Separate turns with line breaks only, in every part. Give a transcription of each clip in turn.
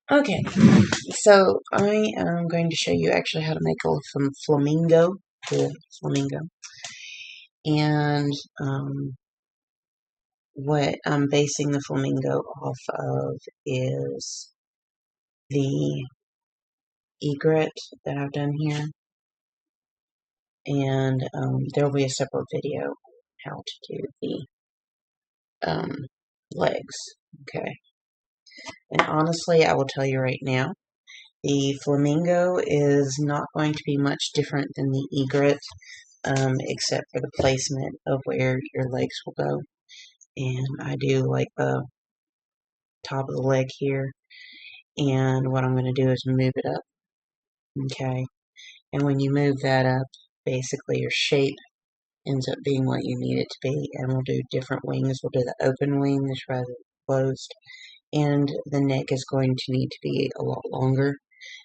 Okay, so I am going to show you actually how to make some flamingo, the flamingo, and what I'm basing the flamingo off of is the egret that I've done here, and there will be a separate video how to do the legs. Okay, and honestly, I will tell you right now, the flamingo is not going to be much different than the egret, except for the placement of where your legs will go. And I do like the top of the leg here, and what I'm going to do is move it up. Okay, and when you move that up, basically your shape ends up being what you need it to be, and we'll do different wings. We'll do the open wings rather than closed, and the neck is going to need to be a lot longer,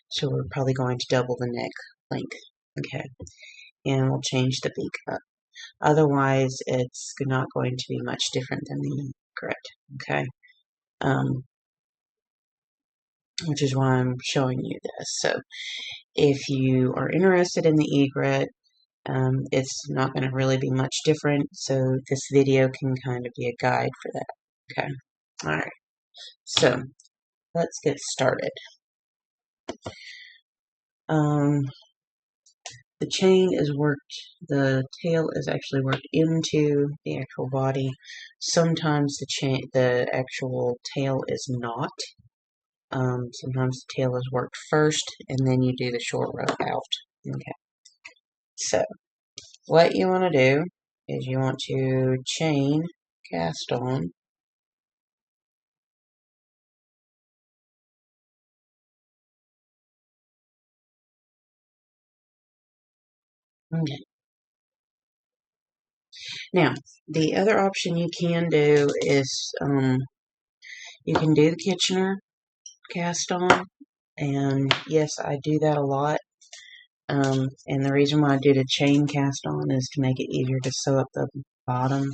so we're probably going to double the neck length. Okay, and we'll change the beak up. Otherwise, it's not going to be much different than the egret. Okay, which is why I'm showing you this. So if you are interested in the egret, it's not going to really be much different, so this video can kind of be a guide for that. Okay, alright, so let's get started. The chain is worked, the tail is actually worked into the actual body. Sometimes the actual tail is not. Sometimes the tail is worked first, and then you do the short row out. Okay, so what you want to do is you want to chain cast on. Okay. Now, the other option you can do is you can do the Kitchener cast on, and yes, I do that a lot. And the reason why I did a chain cast on is to make it easier to sew up the bottom,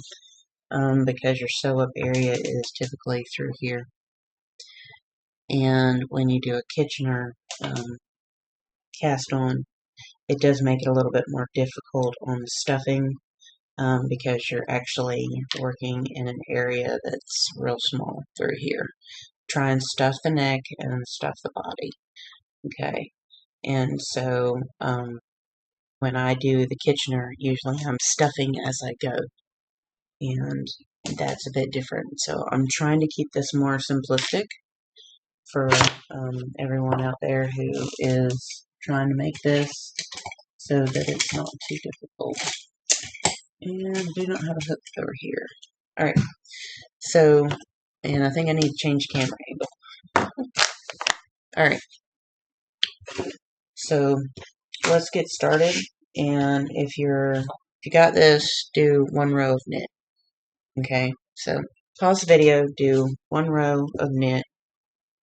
because your sew up area is typically through here. And when you do a Kitchener cast on, it does make it a little bit more difficult on the stuffing, because you're actually working in an area that's real small through here. Try and stuff the neck and stuff the body. Okay, and so when I do the Kitchener, usually I'm stuffing as I go, and that's a bit different. So I'm trying to keep this more simplistic for everyone out there who is trying to make this so that it's not too difficult. And I do not have a hook over here. Alright, so, and I think I need to change camera angle. Alright, so let's get started. And if you got this, do one row of knit. Okay, so pause the video, do one row of knit,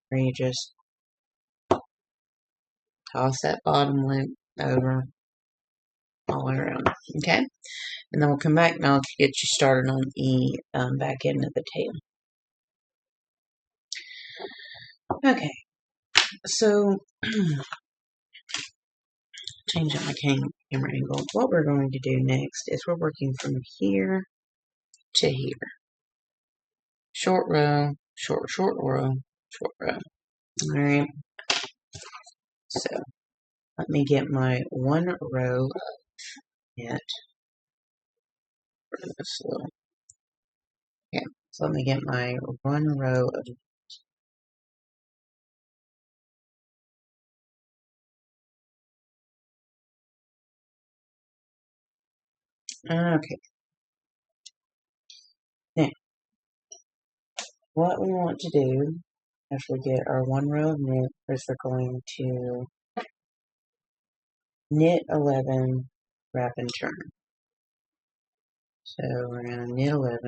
where you just toss that bottom loop over all the way around. Okay, and then we'll come back and I'll get you started on the back end of the tail. Okay, so change up my camera angle. What we're going to do next is we're working from here to here. Short row, short row, short row. Alright, so let me get my one row of knit. Okay, so let me get my one row of okay. Now, what we want to do after we get our one row of knit is we're going to knit 11, wrap and turn. So we're going to knit 11,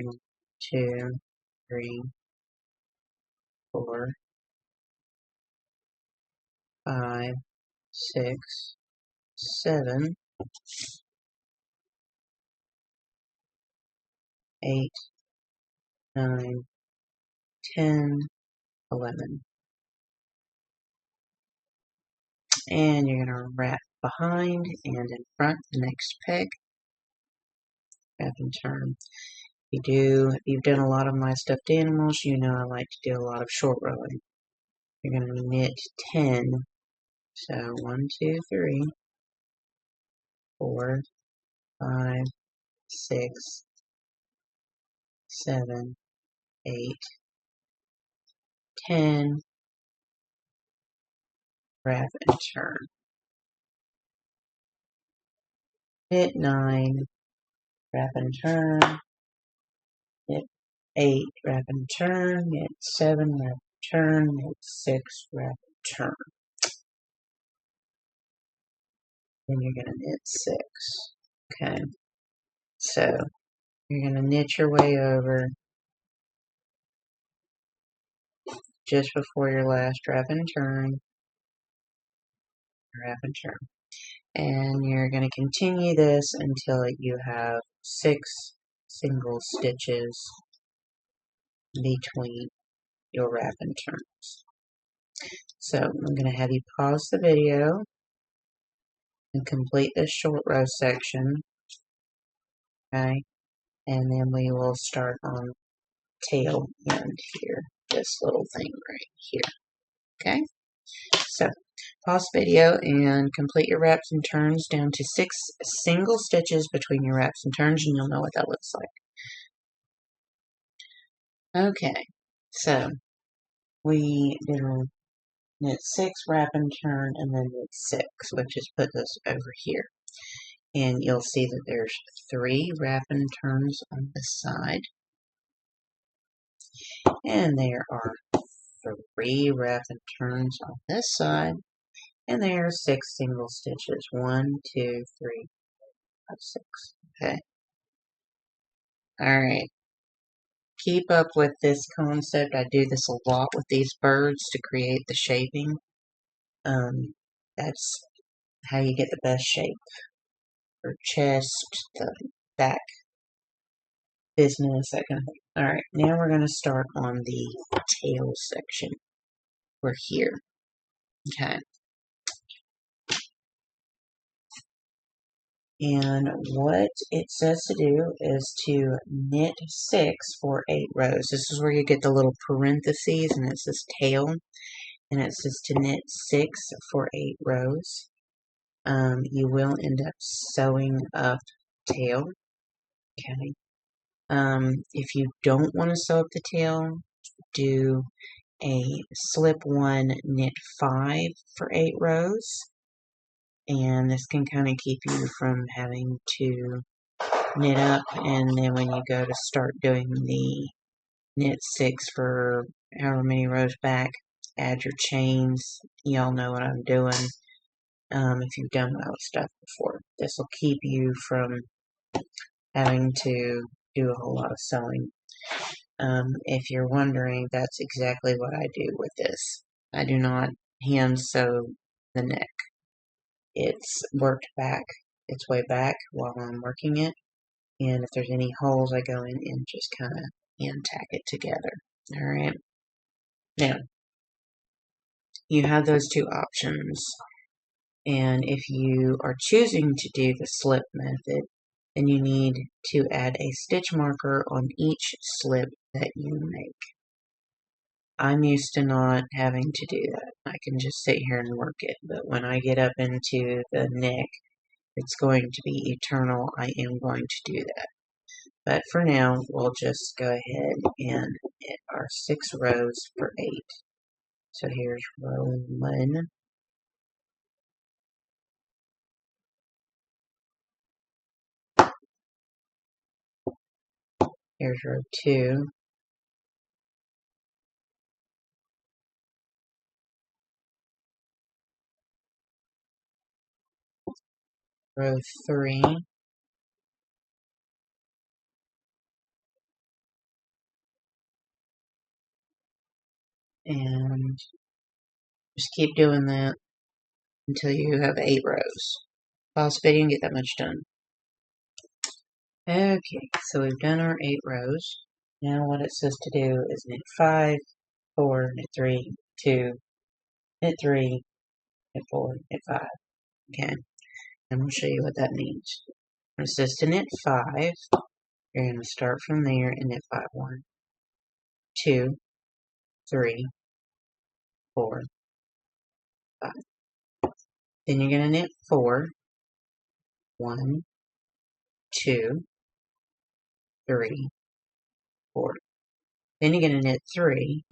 2, 3, 4, 5, 6, 7, 8, 9, 10, 11. And you're going to wrap behind and in front the next peg. Wrap and turn. If you've done a lot of my stuffed animals, you know I like to do a lot of short rowing. You're going to knit 10. So 1, 2, 3, 4, 5, 6, 7, 8, 10. Wrap and turn. Knit 9. Wrap and turn. Knit 8. Wrap and turn. Knit 7. Wrap and turn. Knit 6. Wrap and turn. Then you're going to knit 6. Okay. So you're going to knit your way over just before your last wrap and turn. Wrap and turn. And you're going to continue this until you have 6 single stitches between your wrap and turns. So I'm going to have you pause the video and complete this short row section. Okay. And then we will start on tail end here. This little thing right here. Okay. So pause video and complete your wraps and turns down to 6 single stitches between your wraps and turns, and you'll know what that looks like. Okay, so we did a knit 6, wrap and turn, and then knit 6, which has put this over here. And you'll see that there's 3 wrap and turns on this side, and there are 3 wrap and turns on this side. And there are 6 single stitches. 1, 2, 3, 4, 5, 6. Okay. Alright. Keep up with this concept. I do this a lot with these birds to create the shaping. That's how you get the best shape for chest, the back business, that kind of thing. Alright, now we're going to start on the tail section. We're here. Okay. And what it says to do is to knit 6 for 8 rows. This is where you get the little parentheses, and it says tail, and it says to knit 6 for 8 rows. You will end up sewing up tail. Okay. If you don't want to sew up the tail, do a slip 1, knit 5 for 8 rows. And this can kind of keep you from having to knit up, and then when you go to start doing the knit 6 for however many rows back, add your chains. Y'all know what I'm doing. If you've done all this stuff before, this will keep you from having to do a whole lot of sewing. If you're wondering, that's exactly what I do with this. I do not hand sew the neck. It's worked back, its way back while I'm working it. And if there's any holes, I go in and just kind of hand tack it together. Alright. Now, you have those 2 options. And if you are choosing to do the slip method, then you need to add a stitch marker on each slip that you make. I'm used to not having to do that. I can just sit here and work it. But when I get up into the neck, it's going to be eternal. I am going to do that. But for now, we'll just go ahead and knit our 6 rows for 8. So here's row 1. Here's row 2. Row 3. And just keep doing that until you have 8 rows. Pause video and get that much done. Okay, so we've done our 8 rows. Now what it says to do is knit 5, 4, knit 3, 2, knit 3, knit 4, knit 5. Okay, and we'll show you what that means. When it says to knit 5, you're going to start from there and knit 5. 1, 2, 3, 4, 5. Then you're going to knit 4. 1, 2, 3, 4. Then you're going to knit 3.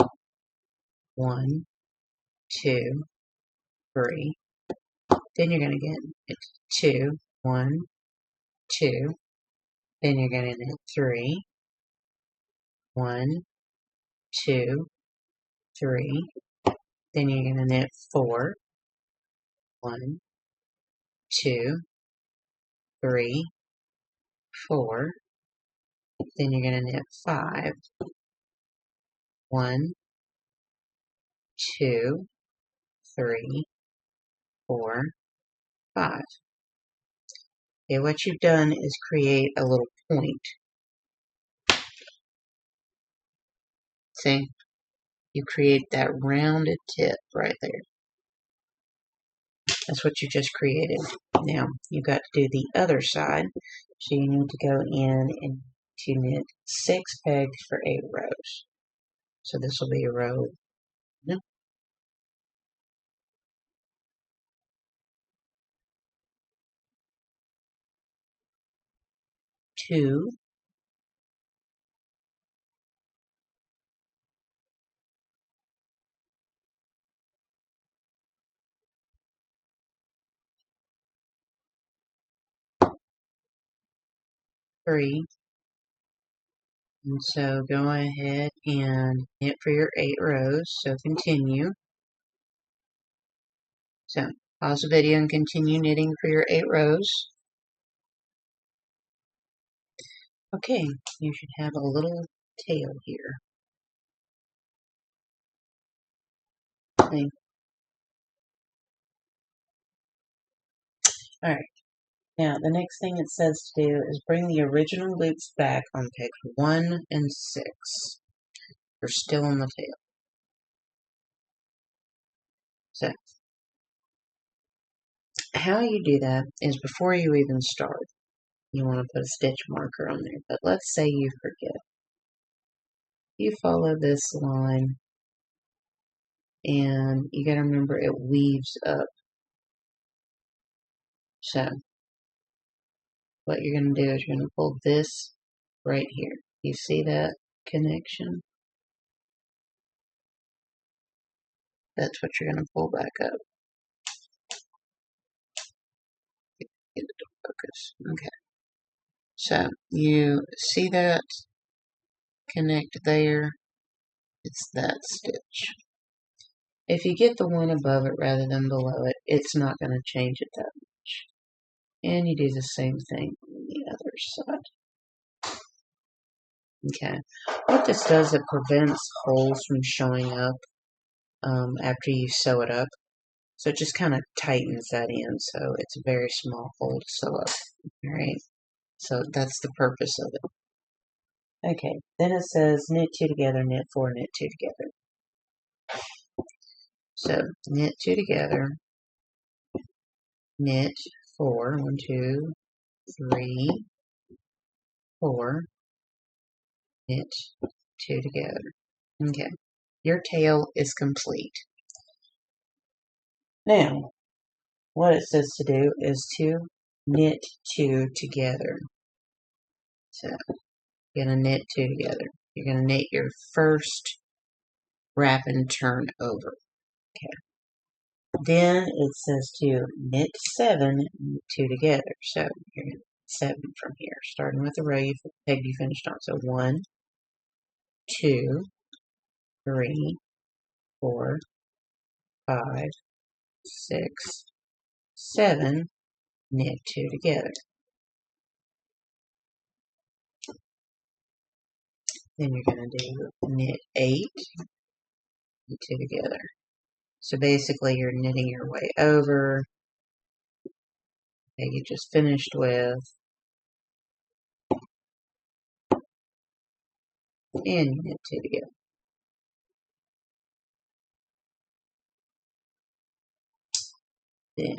1, 2, 3. Then you're going to get 2. 1, 2. Then you're going to knit 3. 1, 2, 3. Then you're going to knit 4. 1, 2, 3, 4. Then you're going to knit 5. 1, 2, 3, 4, 5. Okay, what you've done is create a little point. See? You create that rounded tip right there. That's what you just created. Now, you've got to do the other side. So you need to go in and to knit 6 pegs for 8 rows. So this will be a row 1, 2, 3. And so go ahead and knit for your 8 rows. So continue. So pause the video and continue knitting for your 8 rows. Okay, you should have a little tail here. See? Alright, now the next thing it says to do is bring the original loops back on pegs 1 and 6. They're still on the tail. So, how you do that is before you even start, you want to put a stitch marker on there. But let's say you forget. You follow this line, and you got to remember it weaves up. So, what you're going to do is you're going to pull this right here. You see that connection? That's what you're going to pull back up. Get it to focus. Okay. So, you see that connect there? It's that stitch. If you get the one above it rather than below it, it's not going to change it that much. And you do the same thing on the other side. Okay. What this does, it prevents holes from showing up after you sew it up. So it just kind of tightens that in, so it's a very small hole to sew up. Alright, so that's the purpose of it. Okay, then it says knit 2 together, knit 4, knit 2 together. So knit 2 together, knit 4, 1, 2, 3, 4, knit 2 together. Okay, your tail is complete. Now, what it says to do is to knit 2 together. So, you're going to knit 2 together. You're going to knit your first wrap and turn over. Okay. Then it says to knit 7, knit 2 together. So, you're going to knit 7 from here, starting with the row peg you finished on. So, 1, 2, 3, 4, 5, 6, 7, knit 2 together. Then you're going to do knit 8, knit 2 together. So basically you're knitting your way over that you just finished with, and you knit 2 together. Then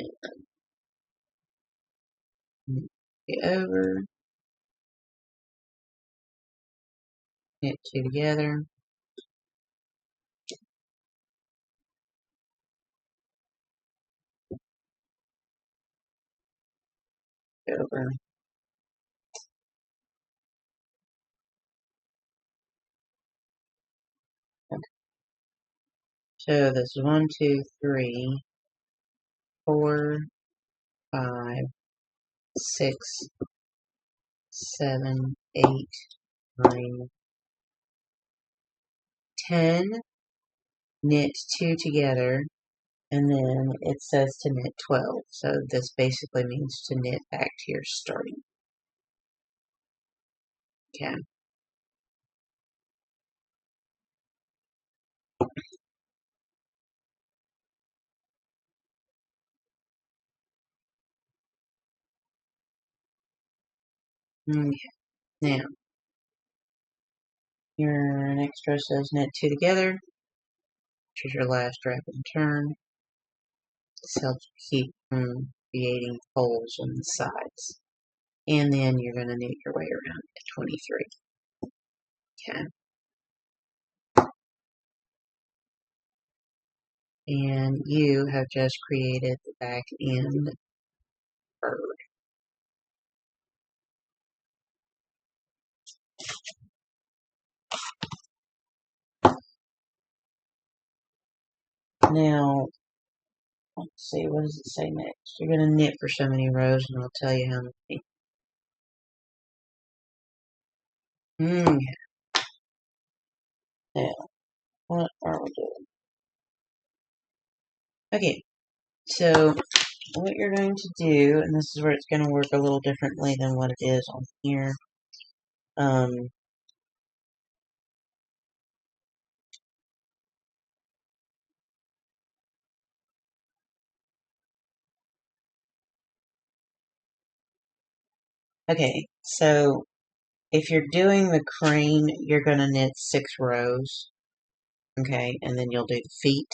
knit over, knit two together, over. Okay. So this is 1, 2, 3, 4, 5, 6, 7, 8, 9, 10. Knit two together, and then it says to knit 12. So this basically means to knit back to your starting. Okay. Okay. Now, your next row says knit two together, which is your last wrap and turn. This helps keep from creating holes on the sides. And then you're going to knit your way around at 23. Okay. And you have just created the back end bird. Now, let's see, what does it say next? You're going to knit for so many rows, and I'll tell you how many. Now, what are we doing? Okay, so what you're going to do, and this is where it's going to work a little differently than what it is on here. Okay, so if you're doing the crane, you're going to knit 6 rows. Okay, and then you'll do the feet.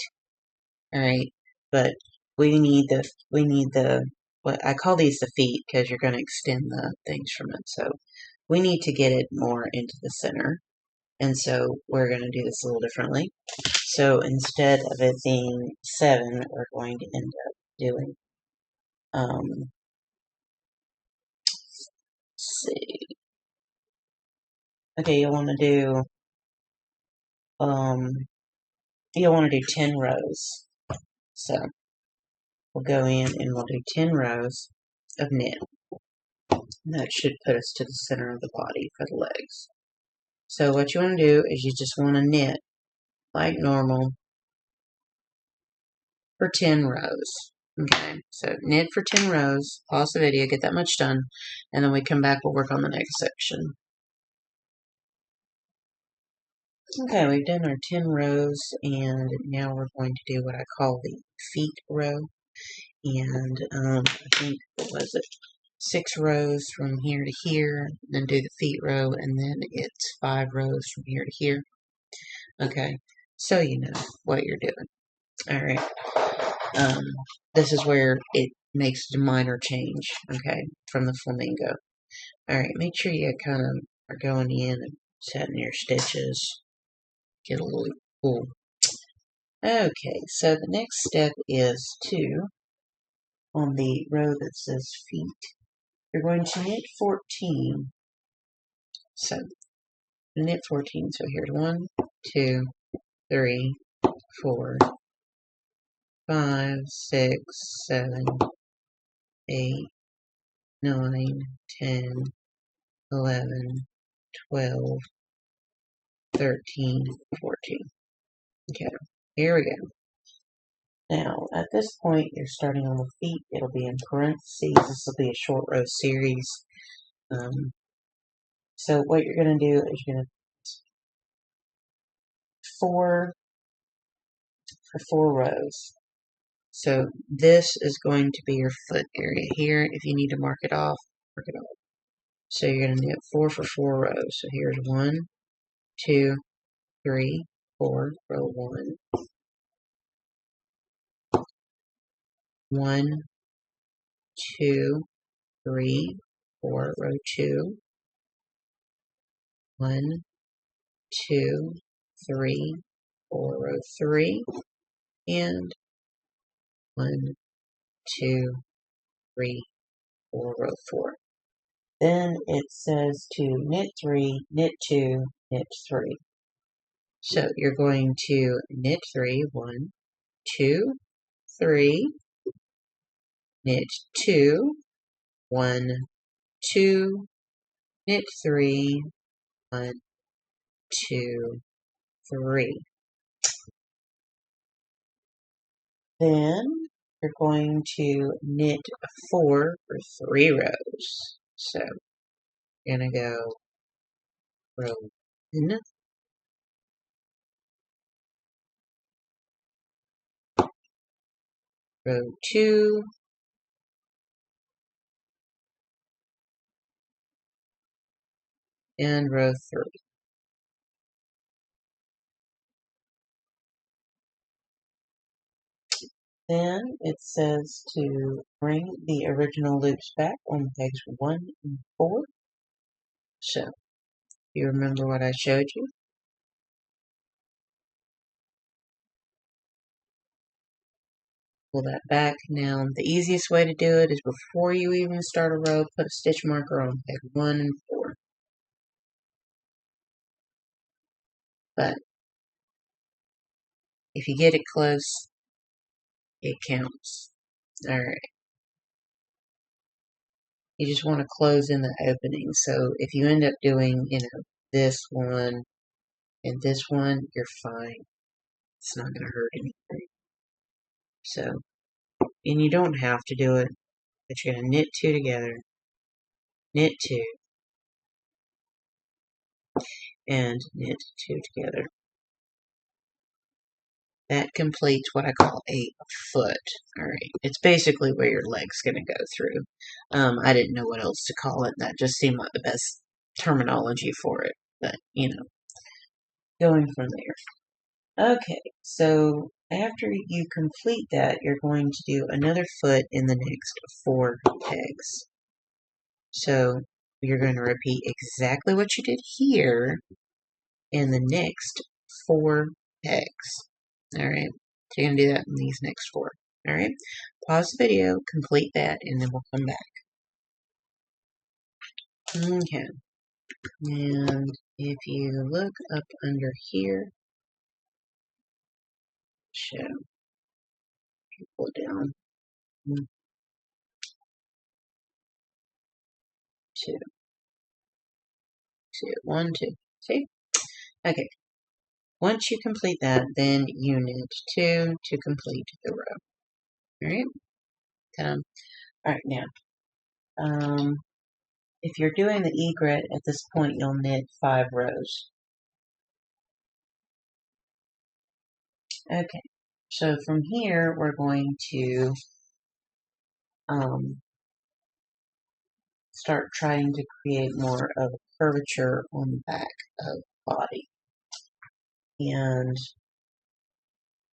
All right, but we need the what I call these the feet because you're going to extend the things from it. So we need to get it more into the center, and so we're going to do this a little differently. So instead of it being 7, we're going to end up doing let's see. Okay, you'll want to do 10 rows. So we'll go in and we'll do 10 rows of knit. And that should put us to the center of the body for the legs. So what you want to do is you just want to knit like normal for 10 rows. Okay, so knit for 10 rows, pause the video, get that much done, and then we come back, we'll work on the next section. Okay, we've done our 10 rows, and now we're going to do what I call the feet row. And I think, what was it, 6 rows from here to here, then do the feet row, and then it's 5 rows from here to here. Okay, so you know what you're doing. Alright, this is where it makes a minor change, okay, from the Flamingo. Alright, make sure you kind of are going in and setting your stitches. Get a little cool. Okay, so the next step is to, on the row that says feet, you're going to knit 14. So, knit 14. So here's 1, 2, 3, 4, 5, 6, 7, 8, 9, 10, 11, 12, 13, 14. Okay, here we go. Now, at this point, you're starting on the feet. It'll be in parentheses. This will be a short row series. So what you're going to do is you're going to 4 for 4 rows. So this is going to be your foot area here. If you need to mark it off, mark it off. So you're going to knit 4 for 4 rows. So here's 1, 2, 3, 4, row 1. 1, 2, 3, 4, row 2, 1, 2, 3, 4, row 3, and 1, 2, 3, 4, row 4. Then it says to knit 3, knit 2, knit 3. So you're going to knit 3, 1, 2, 3, knit 2, 1, 2, knit 3, 1, 2, 3. Then you're going to knit 4 for 3 rows. So you're going to go row 1, row 2, and row 3. Then it says to bring the original loops back on pegs 1 and 4. So you remember what I showed you? Pull that back. Now, the easiest way to do it is before you even start a row, put a stitch marker on peg 1 and 4. But if you get it close, it counts. Alright. You just want to close in the opening. So if you end up doing, this one and this one, you're fine. It's not going to hurt anything. So, and you don't have to do it, but you're going to knit 2 together, knit 2, and knit 2 together. That completes what I call a foot. Alright, it's basically where your leg's going to go through. I didn't know what else to call it. That just seemed like the best terminology for it. But, going from there. Okay, so after you complete that, you're going to do another foot in the next 4 pegs. So you're going to repeat exactly what you did here in the next 4 pegs. Alright, so you're going to do that in these next 4. Alright, pause the video, complete that, and then we'll come back. Okay, and if you look up under here, show, pull down, 1, 2, 2, 1, 2, see? Okay, once you complete that, then you knit 2 to complete the row. Alright, alright, now, if you're doing the egret at this point, you'll knit 5 rows. Okay, so from here, we're going to start trying to create more of a curvature on the back of the body. And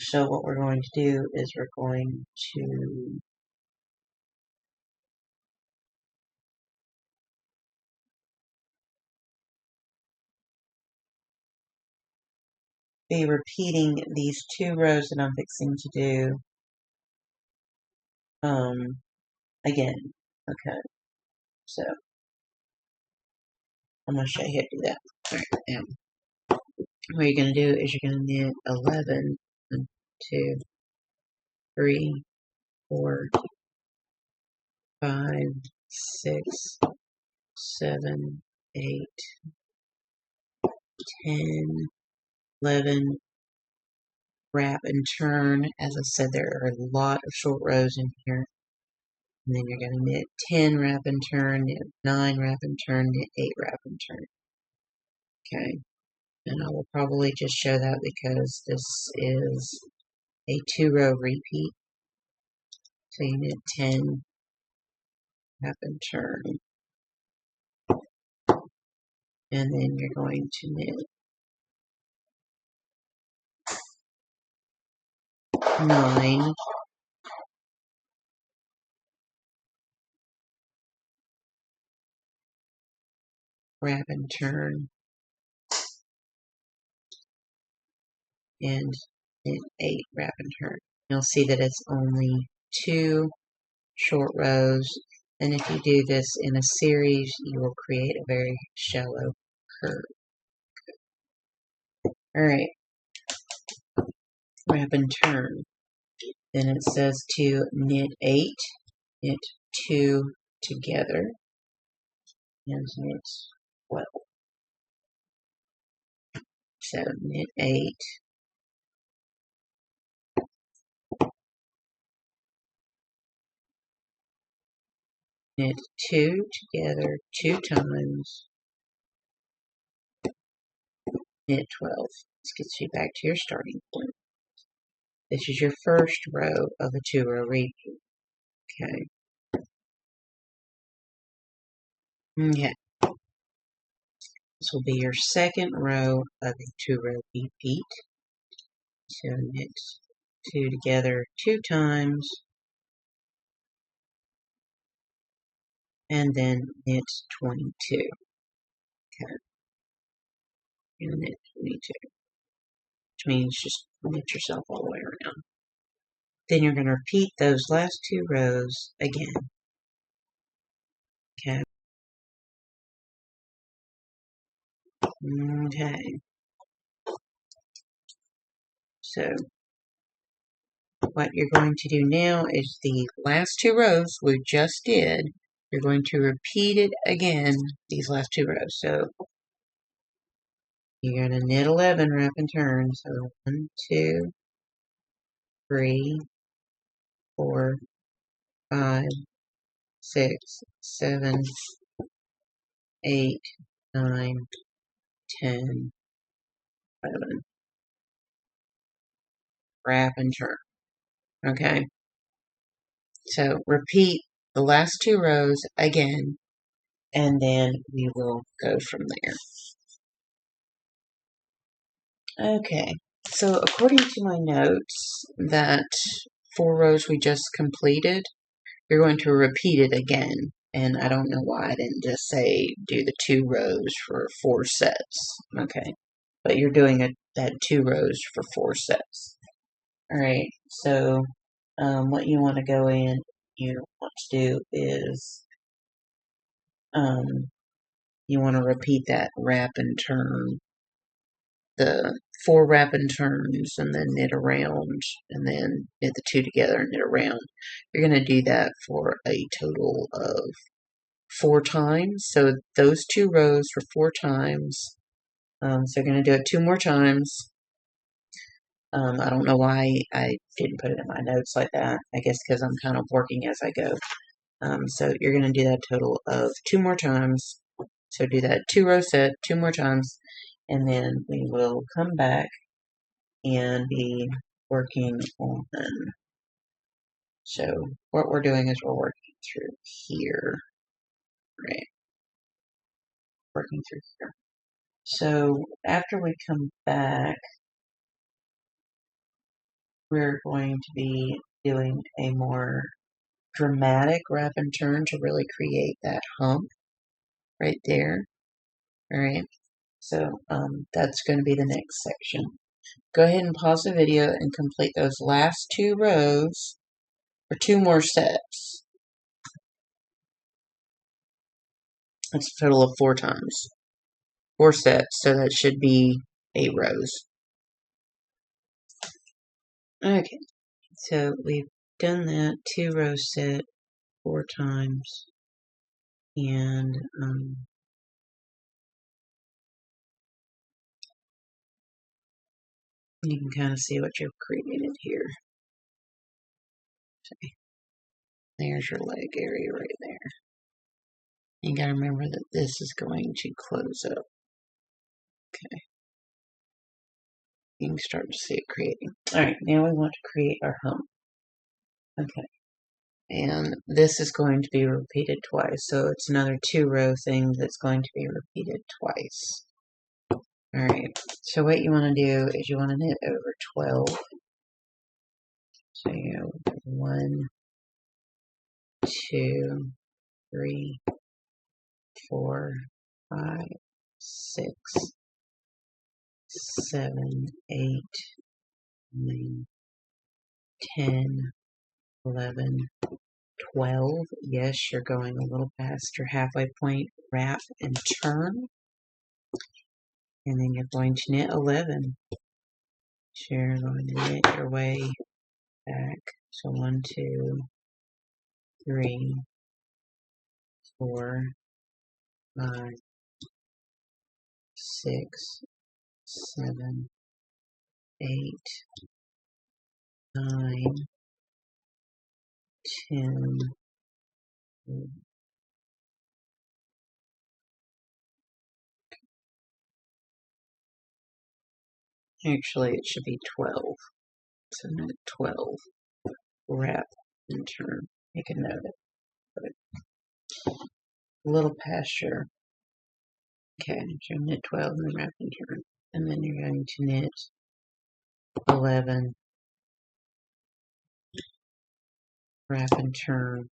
so what we're going to do is we're going to be repeating these 2 rows that I'm fixing to do again. Okay, so I'm going to show you how to do that. Alright, now what you're going to do is you're going to knit 11, 1, 2, 3, 4, 5, 6, 7, 8, 10, 11, wrap and turn. As I said, there are a lot of short rows in here. And then you're going to knit 10, wrap and turn, knit 9, wrap and turn, knit 8, wrap and turn. Okay, and I will probably just show that because this is a 2-row repeat. So you knit 10, wrap and turn. And then you're going to knit 9, wrap and turn, and knit 8, wrap and turn. You'll see that it's only 2 short rows, and if you do this in a series, you will create a very shallow curve. Alright, wrap and turn. Then it says to knit 8, knit 2 together, and knit 12. So knit 8, knit 2 together 2 times, knit 12. This gets you back to your starting point. This is your first row of a 2-row repeat. Okay. Okay. This will be your second row of a 2-row repeat. So knit 2 together 2 times, and then knit 22. Okay. And knit 22. Which means just knit yourself all the way around. Then you're going to repeat those last 2 rows again. Okay. Okay. So what you're going to do now is the last 2 rows we just did, you're going to repeat it again, these last 2 rows. So you're going to knit 11, wrap and turn. So 1, 2, 3, 4, 5, 6, 7, 8, 9, 10, 11. Wrap and turn. Okay? So repeat the last 2 rows again, and then we will go from there. Okay, so according to my notes, that 4 rows we just completed, you're going to repeat it again. And I don't know why I didn't just say do the 2 rows for 4 sets. Okay, but you're doing that 2 rows for 4 sets. Alright, so what you want to go in, you want to do is you want to repeat that wrap and turn, the 4 wrap and turns, and then knit around, and then knit the 2 together and knit around. You're going to do that for a total of 4 times. So those 2 rows for 4 times. So you're going to do it 2 more times. I don't know why I didn't put it in my notes like that. I guess because I'm kind of working as I go. So you're going to do that total of 2 more times. So do that 2-row set 2 more times, and then we will come back and be working on. So what we're doing is we're working through here, right? Working through here. So after we come back, we're going to be doing a more dramatic wrap and turn to really create that hump right there. All right. So that's going to be the next section. Go ahead and pause the video and complete those last 2 rows for 2 more sets. That's a total of 4 times. 4 sets, so that should be 8 rows. Okay, so we've done that 2-row set 4 times, and you can kind of see what you've created here. Okay. There's your leg area right there. You gotta remember that this is going to close up. Okay. You can start to see it creating. Alright, now we want to create our hump. Okay. And this is going to be repeated twice. So it's another 2-row thing that's going to be repeated twice. Alright, so what you want to do is you want to knit over 12. So you go 1, 2, 3, 4, 5, 6, 7, 8, 9, 10, 11, 12. Yes, you're going a little past your halfway point. Wrap and turn. And then you're going to knit 11. So you're going to knit your way back. So 1, 2, 3, 4, 5, 6, 7, 8, 9, 10. Actually, it should be 12. So knit 12. Wrap and turn. Make a note of it. Put it a little past your. Okay, so knit 12 and then wrap and turn. And then you're going to knit 11. Wrap and turn.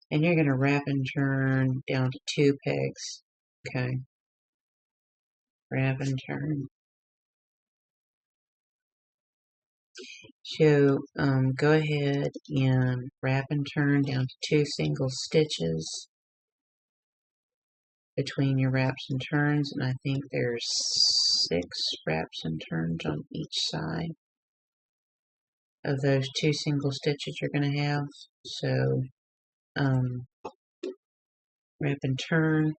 And you're going to wrap and turn down to 2 pegs. Okay. Wrap and turn. So go ahead and wrap and turn down to 2 single stitches between your wraps and turns, and I think there's 6 wraps and turns on each side of those 2 single stitches you're going to have. So wrap and turn,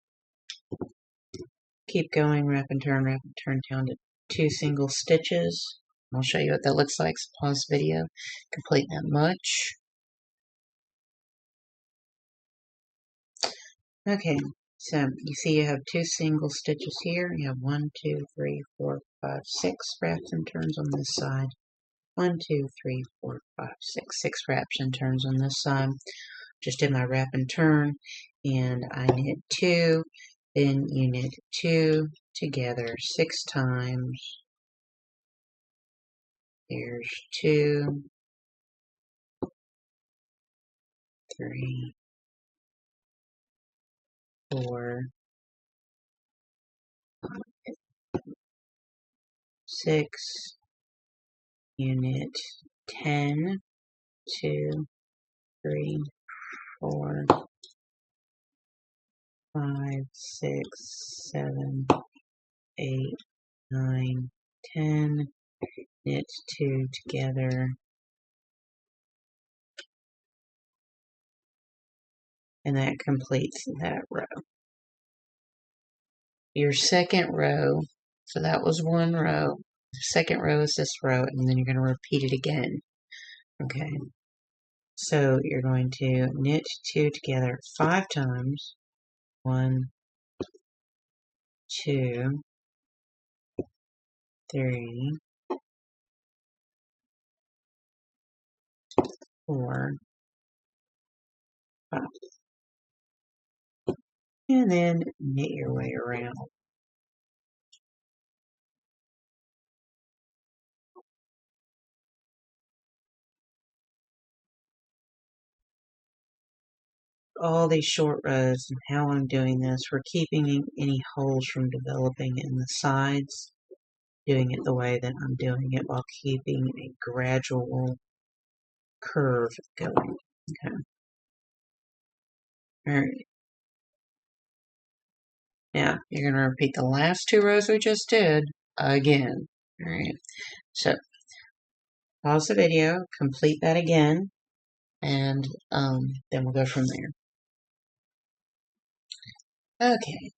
keep going, wrap and turn down to 2 single stitches. I'll show you what that looks like. So pause the video, complete that much. Okay, so you see you have 2 single stitches here. You have 1, 2, 3, 4, 5, 6 wraps and turns on this side. 1, 2, 3, 4, 5, 6. 6 wraps and turns on this side. Just did my wrap and turn, and I knit 2. Then you knit 2 together 6 times. There's 2, 3, 4, 6. You knit 10, 2, 3, 4, 5, 6, 7, 8, 9, 10. Knit 2 together. And that completes that row. Your second row, so that was one row. The second row is this row, and then you're going to repeat it again. Okay. So you're going to knit 2 together 5 times. 1, 2, 3, 4, 5. And then knit your way around. All these short rows, and how I'm doing this, we're keeping any holes from developing in the sides, doing it the way that I'm doing it while keeping a gradual curve going. Okay. Alright. Now, you're going to repeat the last 2 rows we just did again. Alright. So, pause the video, complete that again, and then we'll go from there. Okay.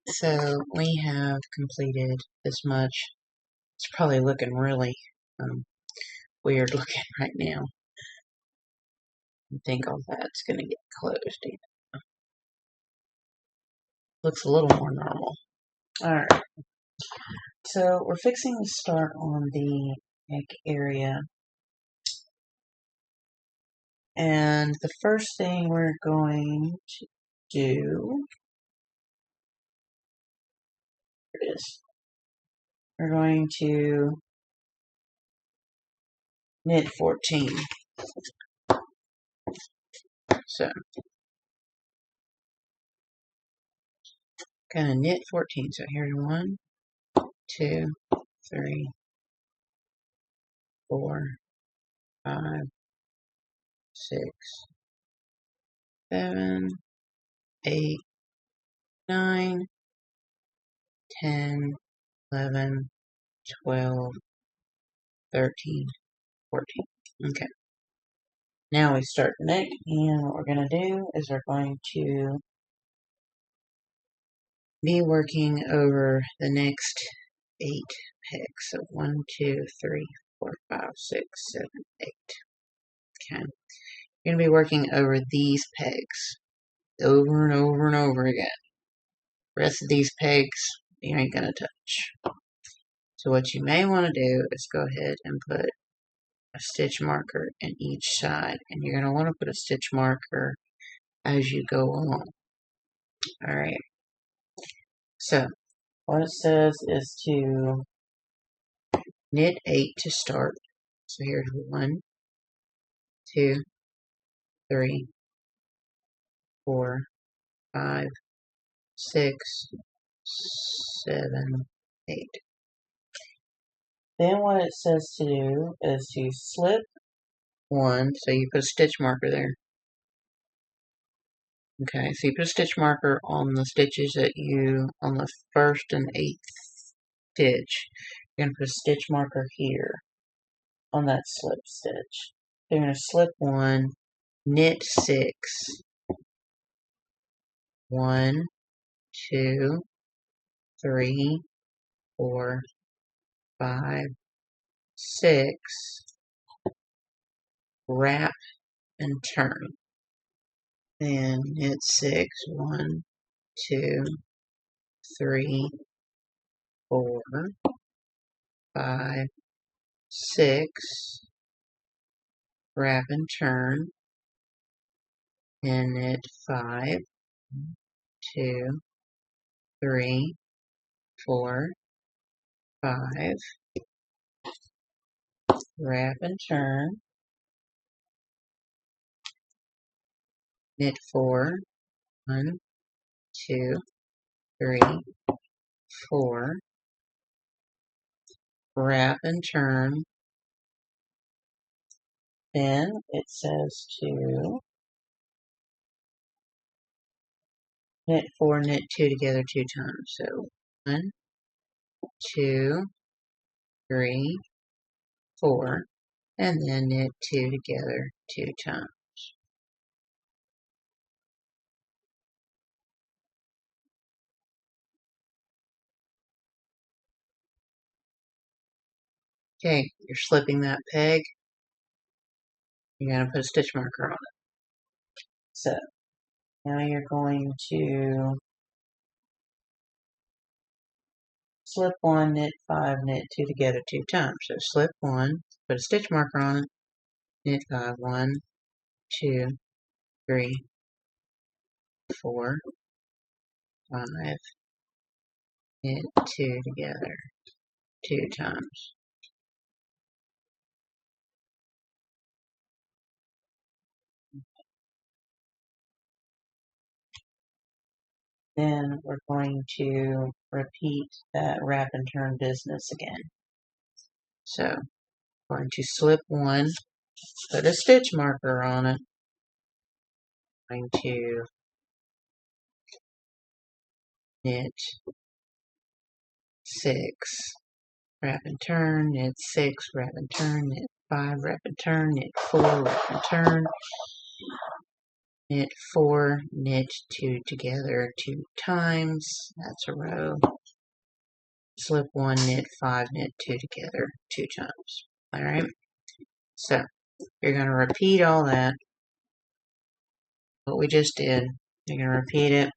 So, we have completed this much. It's probably looking really weird looking right now. I think all that's going to get closed. Looks a little more normal. Alright. So we're fixing to start on the neck area. And the first thing we're going to do, here it is, we're going to knit 14. So Gonna knit 14. So here's 1, 2, 3, 4, 5, 6, 7, 8, 9, 10, 11, 12, 13, 14. Okay. Now we start the neck, and what we're going to do is we're going to be working over the next 8 pegs. So 1, 2, 3, 4, 5, 6, 7, 8. Okay. You're going to be working over these pegs over and over and over again. The rest of these pegs you ain't going to touch. So what you may want to do is go ahead and put a stitch marker in each side, and you're going to want to put a stitch marker as you go along. Alright, so what it says is to knit 8 to start. So here's 1, 2, 3, 4, 5, 6, 7, 8. Then what it says to do is to slip 1, so you put a stitch marker there. Okay, so you put a stitch marker on the stitches that on the 1st and 8th stitch. You're going to put a stitch marker here on that slip stitch. You're going to slip 1, knit 6, 1, 2, 3, 4, 5, 6, wrap and turn. Then knit 6, 1, 2, 3, 4, 5, 6, wrap and turn, and knit 5, 2, 3, 4, 5, wrap and turn, knit 4, 1, 2, 3, 4, wrap and turn. Then it says to knit 4, knit 2 together 2 times. So 1, 2, 3, 4, and then knit 2 together 2 times. Okay, you're slipping that peg. You're going to put a stitch marker on it. So now you're going to slip 1, knit 5, knit 2 together 2 times. So slip 1, put a stitch marker on it, knit 5, 1, 2, 3, 4, 5, knit 2 together 2 times. Then we're going to repeat that wrap and turn business again. So we're going to slip 1, put a stitch marker on it, going to knit 6, wrap and turn, knit 6, wrap and turn, knit 5, wrap and turn, knit 4, wrap and turn, knit 4, knit 2 together 2 times, that's a row, slip 1, knit 5, knit 2 together 2 times. Alright, so you're going to repeat all that, what we just did. You're going to repeat it,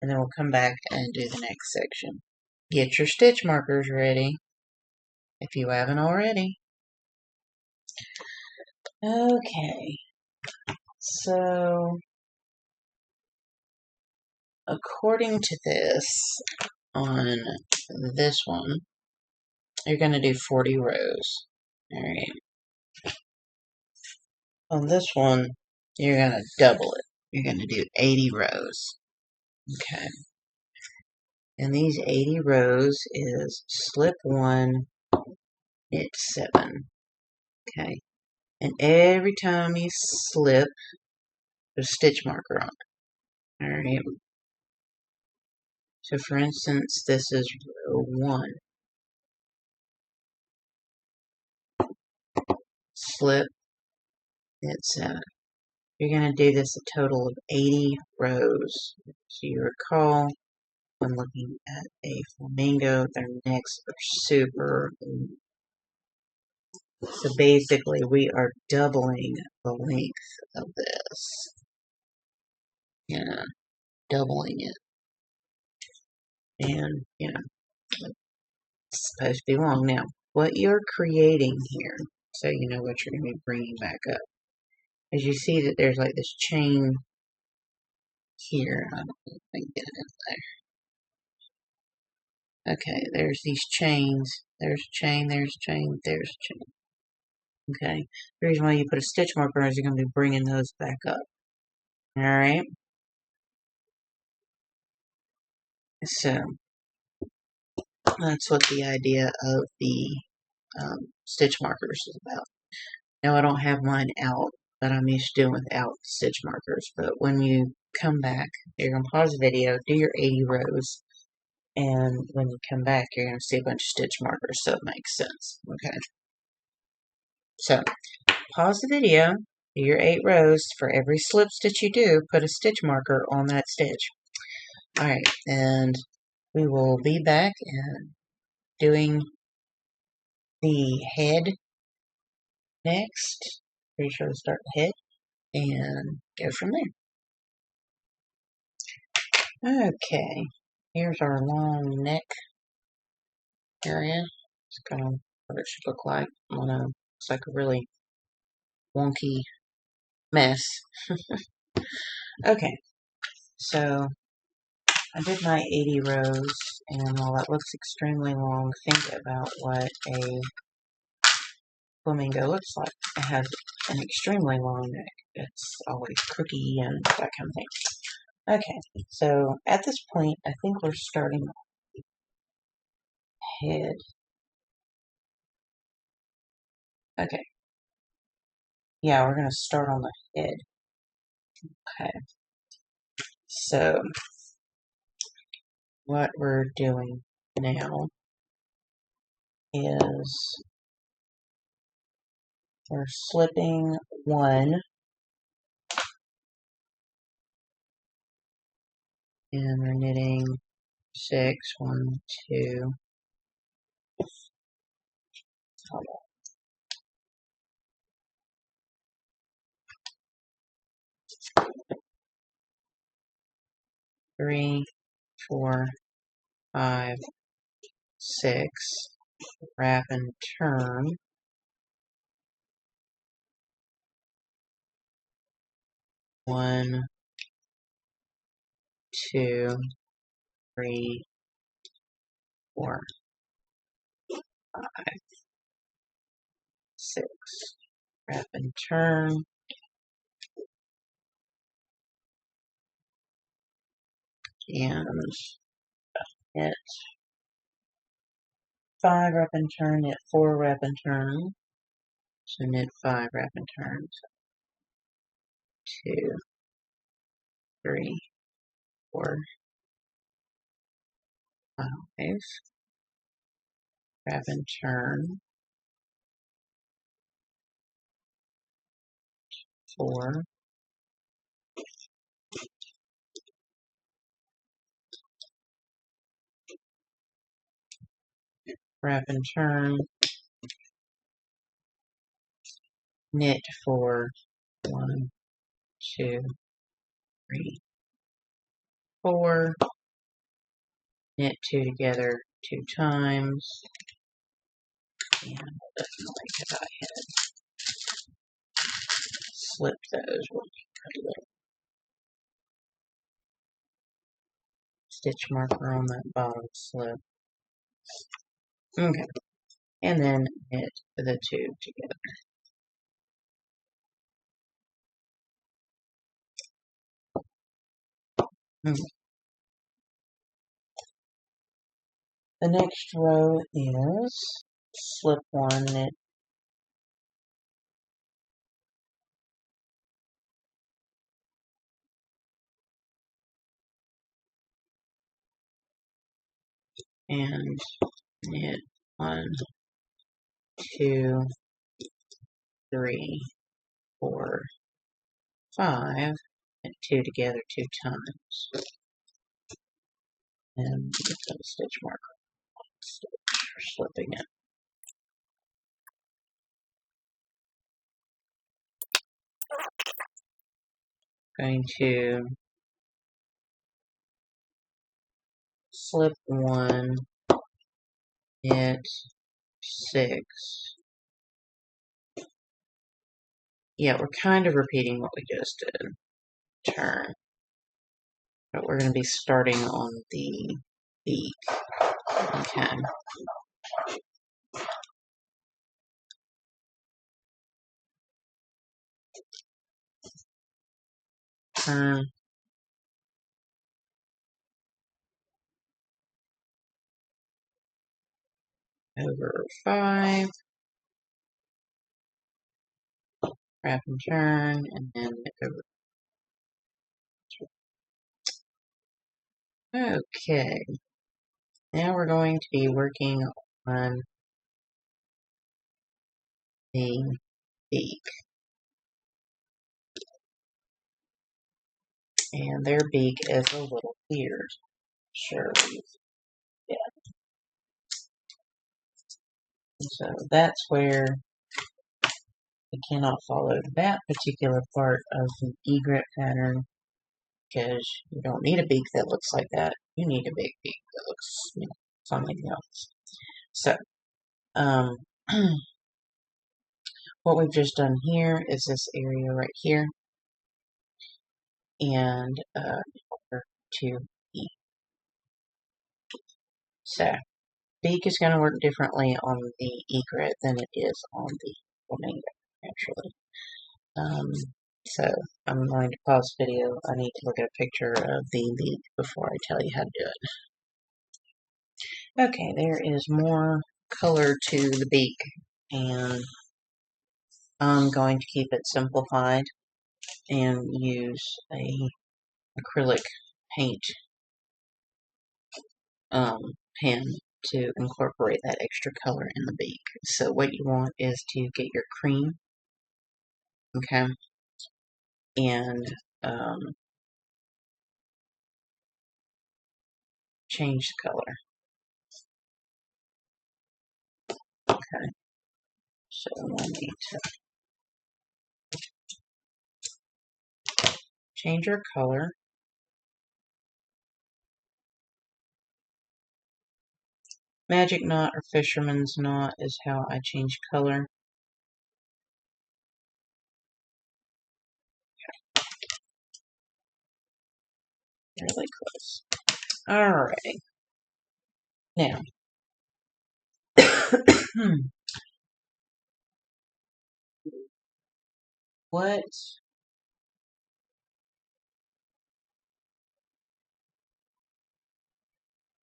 and then we'll come back and do the next section. Get your stitch markers ready, if you haven't already. Okay, so according to this, on this one, you're going to do 40 rows. Alright. On this one, you're going to double it. You're going to do 80 rows. Okay. And these 80 rows is slip 1, knit 7. Okay. And every time you slip, there's a stitch marker on it. Alright. So for instance, this is row 1. Slip, knit 7. You're going to do this a total of 80 rows. So you recall, when looking at a flamingo, their necks are super long. So basically, we are doubling the length of this. Yeah, doubling it. And, it's supposed to be long. Now, what you're creating here, so you know what you're going to be bringing back up, is you see that there's like this chain here. I don't know if I can get it in there. Okay, there's these chains. There's a chain, there's a chain, there's a chain. Okay, the reason why you put a stitch marker is you're going to be bringing those back up. Alright, so that's what the idea of the stitch markers is about. Now I don't have mine out, but I'm used to doing without stitch markers. But when you come back, you're going to pause the video, do your 80 rows, and when you come back, you're going to see a bunch of stitch markers, so it makes sense. Okay, so pause the video, do your 8 rows. For every slip stitch you do, put a stitch marker on that stitch. Alright, and we will be back and doing the head next. Pretty sure to start the head and go from there. Okay, here's our long neck area. It's kind of what it should look like. I don't know, it's like a really wonky mess. Okay, so I did my 80 rows, and while that looks extremely long, think about what a flamingo looks like. It has an extremely long neck. It's always crookedy and that kind of thing. Okay, so at this point, I think we're starting head. Okay. Yeah, we're going to start on the head. Okay. So, what we're doing now is we're slipping 1 and we're knitting 6, 1, 2, 3, 4, 5, 6, wrap and turn, 1, 2, 3, 4, 5, 6, wrap and turn, and knit 5, wrap and turn, knit 4, wrap and turn, so knit 5, wrap and turn, 2, 3, 4, 5, wrap and turn, 4, wrap and turn, knit 4, 1, 2, 3, 4, knit 2 together 2 times, and definitely if I had slipped those would be pretty little stitch marker on that bottom slip. Okay, and then knit the 2 together. Okay. The next row is slip one, knit, and knit 1, 2, 3, 4, 5, and 2 together 2 times. And get that stitch marker stitch for slipping it. Going to slip 1, knit 6. Yeah, we're kind of repeating what we just did. Turn. But we're going to be starting on the beak. Okay. Turn. Over 5. Wrap and turn, and then over. Okay. Now we're going to be working on the beak. And their beak is a little weird. Sure. Yeah. And so that's where we cannot follow that particular part of the egret pattern, because you don't need a beak that looks like that. You need a big beak that looks, something else. So, what we've just done here is this area right here, and over to E. So, beak is going to work differently on the egret than it is on the flamingo, actually. So, I'm going to pause the video. I need to look at a picture of the beak before I tell you how to do it. Okay, there is more color to the beak, and I'm going to keep it simplified and use a acrylic paint pen to incorporate that extra color in the beak. So what you want is to get your cream, okay, and change the color. Okay, so I need to change our color. Magic knot or fisherman's knot is how I change color. Really close. Alright. Now, what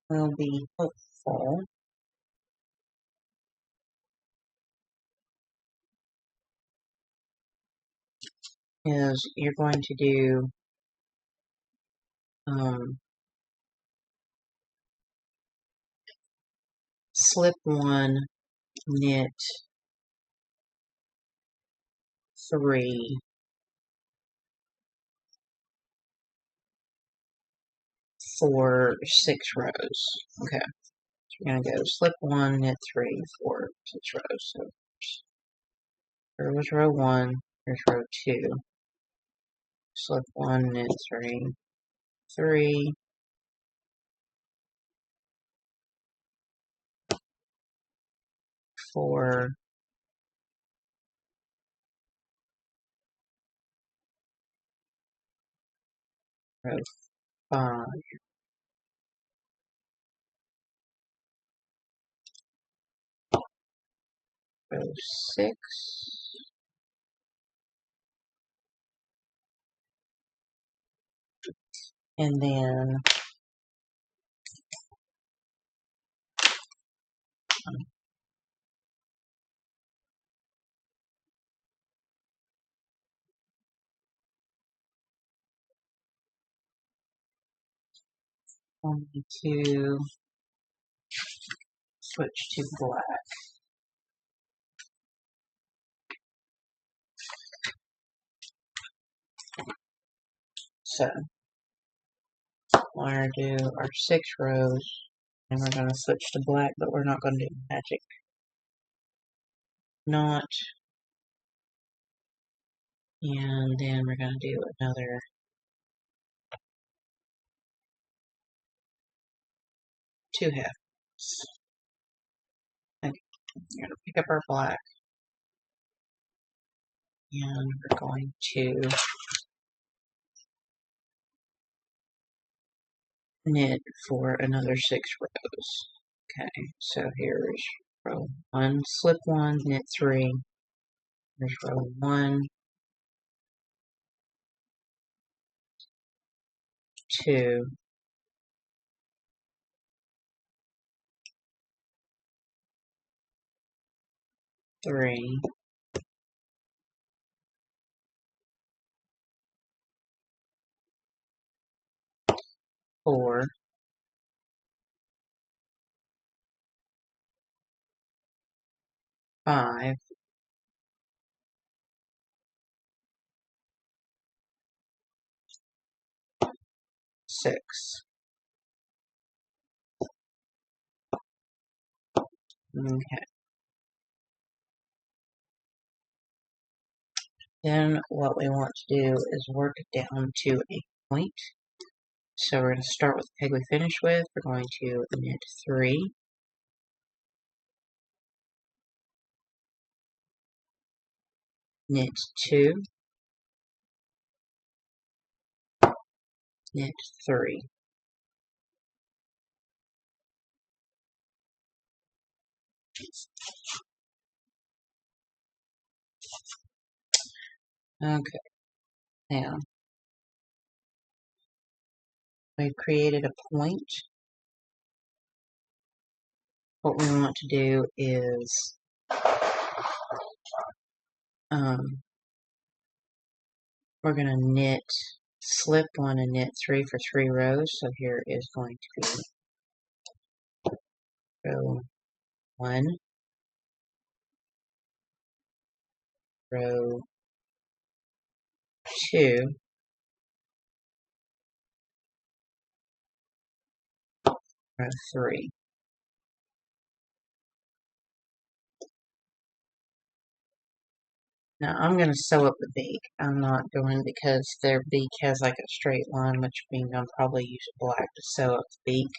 will be helpful is you're going to do slip 1, knit 3, for 6 rows. Okay, so we're going to go slip 1, knit 3, 4, 6 rows. So here was row 1, here's row 2. Slip 1, knit 3, 3, 4, row 5, row 6, and then going to switch to black. So we're going to do our 6 rows, and we're going to switch to black, but we're not going to do magic knot. And then we're going to do another 2 halves. Okay, we're going to pick up our black, and we're going to knit for another 6 rows. Okay, so here's row 1, slip 1, knit 3. Here's row 1, 2, 3, 4, 5, 6. Okay. Then what we want to do is work it down to a point. So we're going to start with the peg we finished with. We're going to knit 3, knit 2, knit 3. Okay, now we've created a point. What we want to do is we're going to knit, slip 1 and knit 3 for 3 rows. So here is going to be row 1, row 2, row 3. Now I'm going to sew up the beak. I'm not going because their beak has like a straight line, which means I'll probably use black to sew up the beak.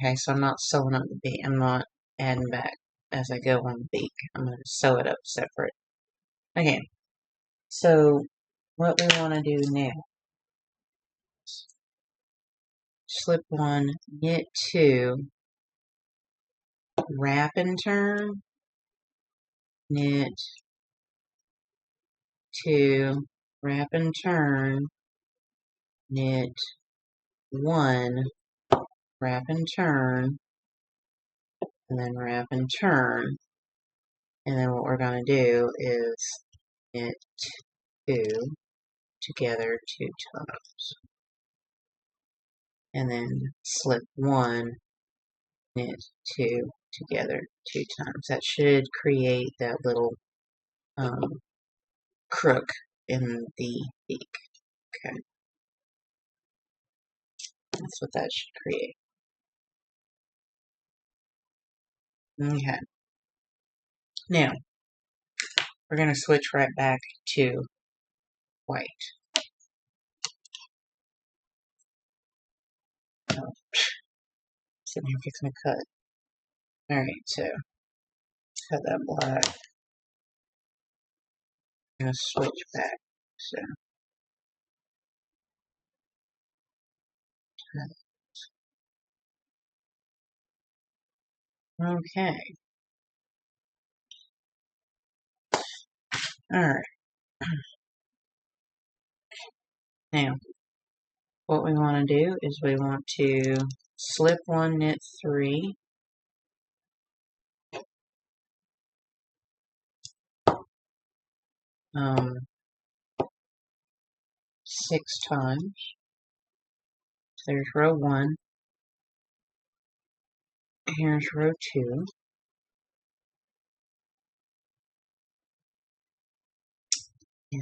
Okay, so I'm not sewing up the beak. I'm not adding back as I go on the beak. I'm going to sew it up separate. Okay, so what we want to do now, slip 1, knit 2, wrap and turn, knit 2, wrap and turn, knit 1, wrap and turn, and then wrap and turn. And then what we're going to do is knit 2 together 2 times. And then slip 1, knit 2 together 2 times. That should create that little crook in the beak. Okay. That's what that should create. Okay. Now, we're going to switch right back to white. Oh, sitting here fixing to cut. Alright, so cut that black. I'm going to switch back. So, okay. Alright. Now, what we want to do is we want to slip 1, knit 3, um, 6 times, there's row 1. Here's row 2. And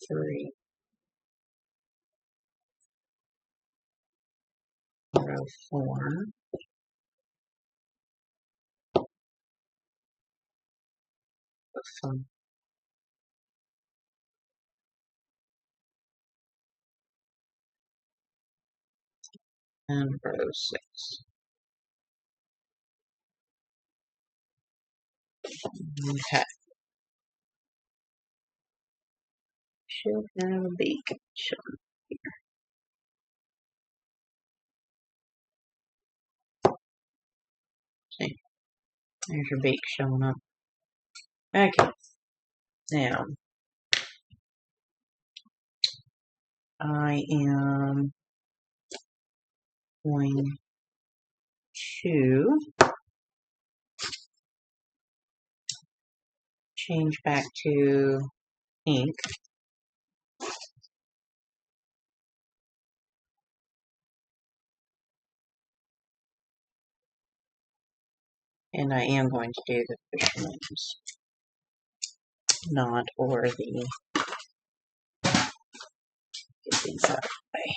3. Row 4. Row 5. And row 6. Okay. Should have a beak. See, there's your beak showing up. Okay. Now, I am going to change back to pink. And I am going to do the fisherman's knot or the, get these out of the way.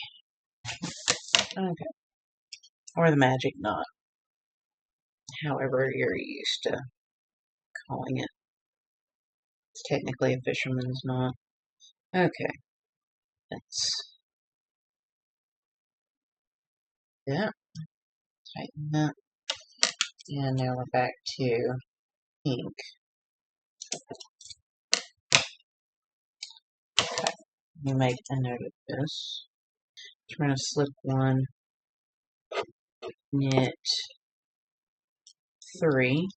Okay. Or the magic knot. However you're used to calling it. It's technically a fisherman's knot. Okay. That's that. Tighten that. And now we're back to pink. Okay. Let me make a note of this. We're going to slip 1, knit 3,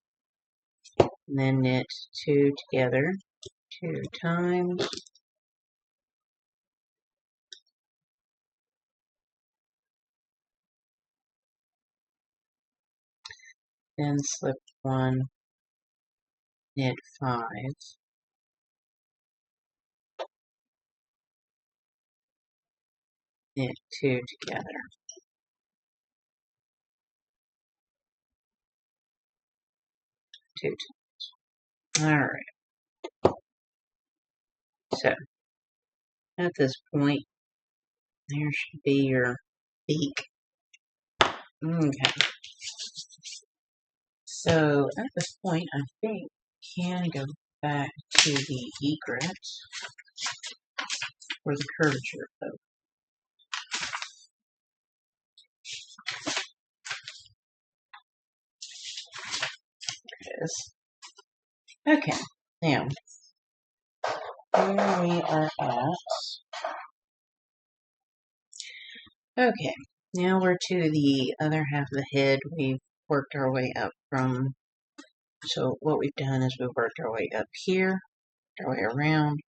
and then knit 2 together 2 times. Then slip 1, knit 5, knit 2 together. 2 times. Alright. So, at this point, there should be your beak. Okay. So, at this point, I think we can go back to the egret for the curvature of this. Okay, now, where we are at. Okay, now we're to the other half of the head. We've worked our way up from, so what we've done is we've worked our way up here, our way around,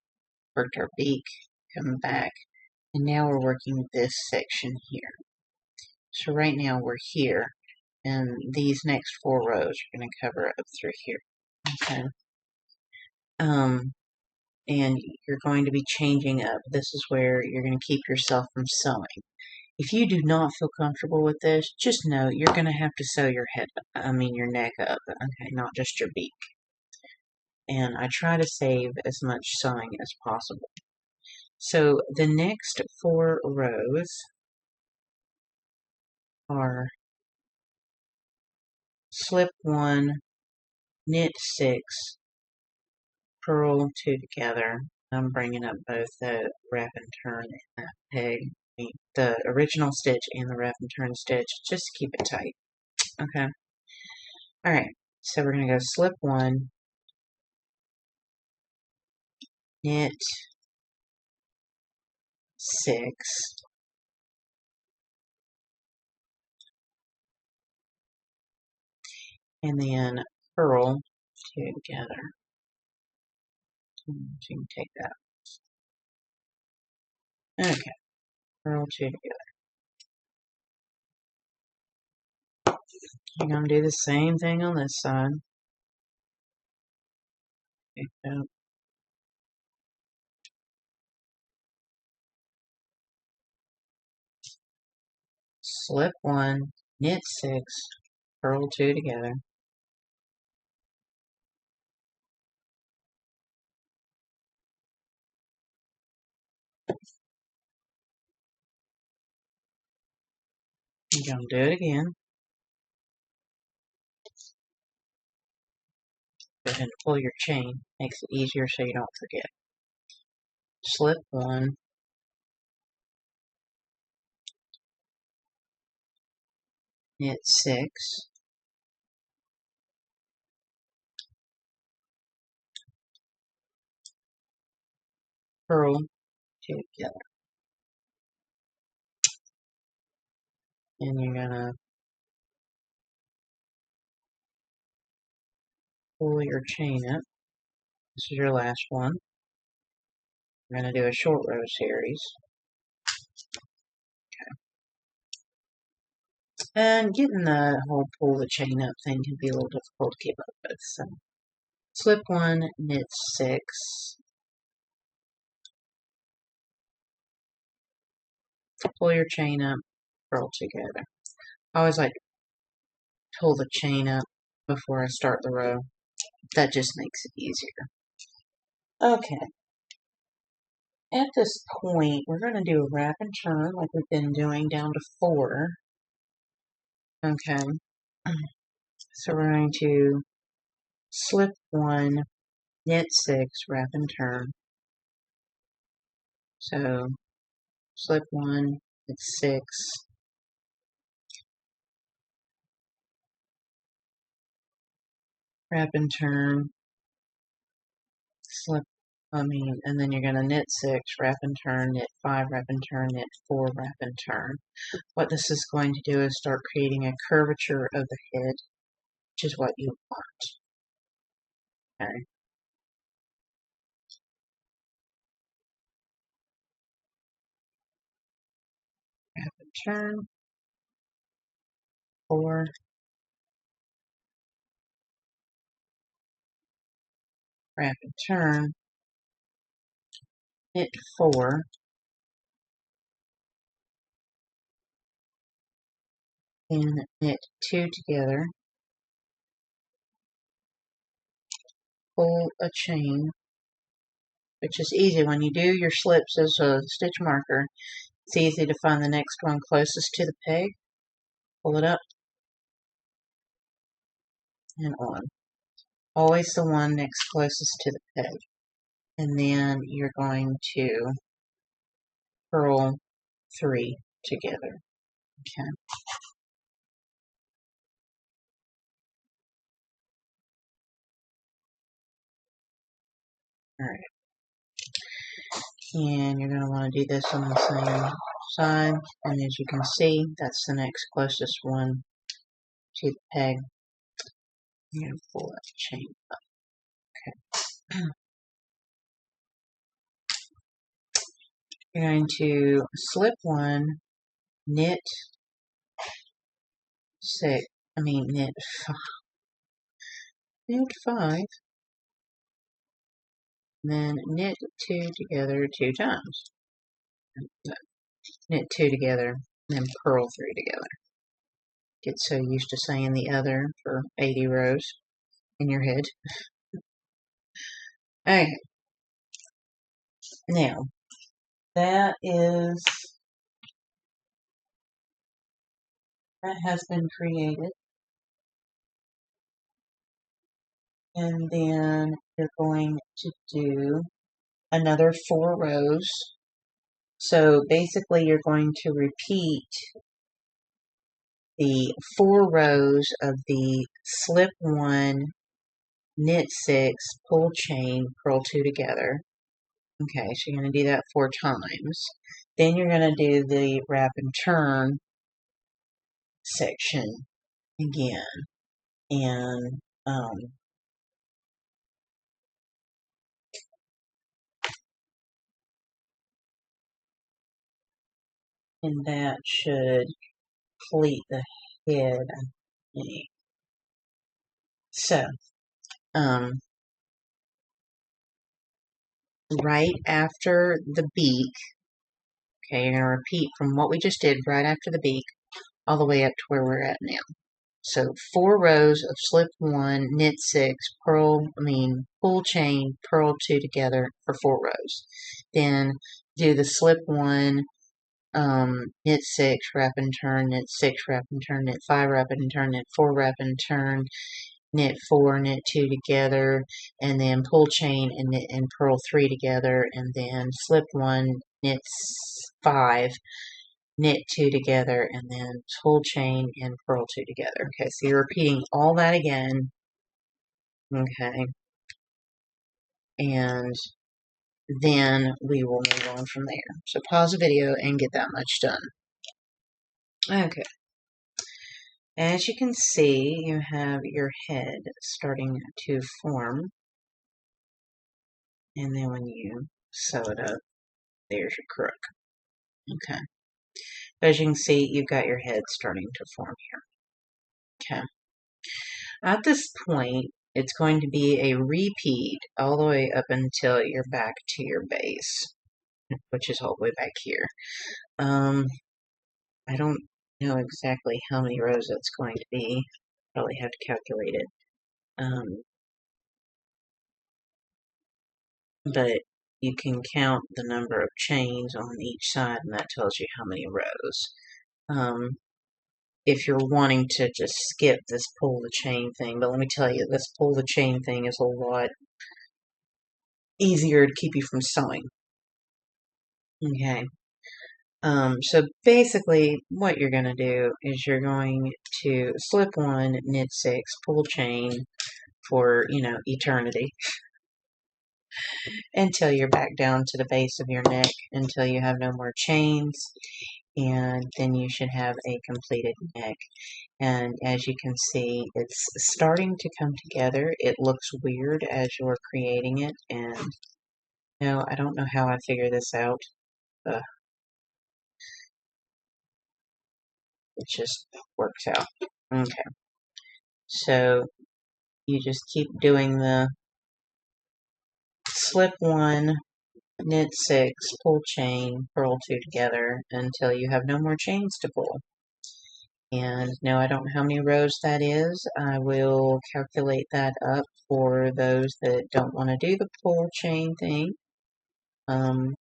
worked our beak, come back, and now we're working this section here. So right now we're here, and these next 4 rows are going to cover up through here. Okay. And you're going to be changing up. This is where you're going to keep yourself from sewing. If you do not feel comfortable with this, just know you're going to have to sew your head up, your neck up, okay, not just your beak. And I try to save as much sewing as possible. So the next 4 rows are slip 1, knit 6, purl 2 together. I'm bringing up both the wrap and turn and that peg, the original stitch and the wrap and turn stitch, just to keep it tight. Okay. Alright, so we're going to go slip 1, knit 6, and then purl 2 together. So you can take that. Okay, purl 2 together. You're going to do the same thing on this side. Pick up. slip 1, knit 6, purl 2 together, you're going to do it again. Go ahead and pull your chain, makes it easier so you don't forget. Slip 1, knit 6, purl 2 together. And you're going to pull your chain up. This is your last one. We're going to do a short row series. And getting the whole pull the chain up thing can be a little difficult to keep up with. So slip 1, knit 6, pull your chain up, purl together. I always like to pull the chain up before I start the row. That just makes it easier. Okay. At this point, we're going to do a wrap and turn like we've been doing down to 4. Okay. So we're going to slip 1, knit 6, wrap and turn. So slip 1, knit 6, wrap and turn, and then you're going to knit 6, wrap and turn, knit 5, wrap and turn, knit 4, wrap and turn. What this is going to do is start creating a curvature of the head, which is what you want. Okay. Wrap and turn, 4, wrap and turn, knit 4, and knit 2 together, pull a chain, which is easy. When you do your slips as a stitch marker, it's easy to find the next one closest to the peg, pull it up, and on. Always the one next closest to the peg. And then you're going to purl 3 together. Okay. Alright. And you're going to want to do this on the same side. And as you can see, that's the next closest one to the peg. You're going to pull that chain up. Okay. You're going to slip 1, knit 5, then knit 2 together 2 times. Knit 2 together, then purl 3 together. Get so used to saying the other for 80 rows in your head. Okay. Now, that has been created. And then you're going to do another 4 rows. So basically you're going to repeat the 4 rows of the slip 1, knit 6, pull chain, purl 2 together. Okay, so you're going to do that 4 times. Then you're going to do the wrap and turn section again. And that should complete the head, I think. So, right after the beak, okay, you're going to repeat from what we just did right after the beak, all the way up to where we're at now. So 4 rows of slip 1, knit 6, pull chain, purl 2 together for 4 rows. Then do the slip 1, knit 6, wrap and turn, knit 6, wrap and turn, knit 5, wrap and turn, knit 4, wrap and turn, knit 4, knit 2 together, and then pull chain and knit and purl 3 together, and then slip 1, knit 5, knit 2 together, and then pull chain and purl 2 together. Okay, so you're repeating all that again. Okay, and then we will move on from there. So pause the video and get that much done. Okay, as you can see, you have your head starting to form, and then when you sew it up, there's your crook. Okay, as you can see, you've got your head starting to form here. Okay, at this point, it's going to be a repeat all the way up until you're back to your base, which is all the way back here. I don't know exactly how many rows that's going to be. Probably have to calculate it. But you can count the number of chains on each side, and that tells you how many rows. If you're wanting to just skip this pull the chain thing, but let me tell you, this pull the chain thing is a lot easier to keep you from sewing. Okay. So basically what you're going to do is you're going to slip 1, knit 6, pull chain for, eternity until you're back down to the base of your neck, until you have no more chains, and then you should have a completed neck. And as you can see, it's starting to come together. It looks weird as you're creating it, and no, I don't know how I figure this out. It just works out. Okay, so you just keep doing the slip 1, knit 6, pull chain, purl 2 together until you have no more chains to pull. And no, I don't know how many rows that is. I will calculate that up for those that don't want to do the pull chain thing. But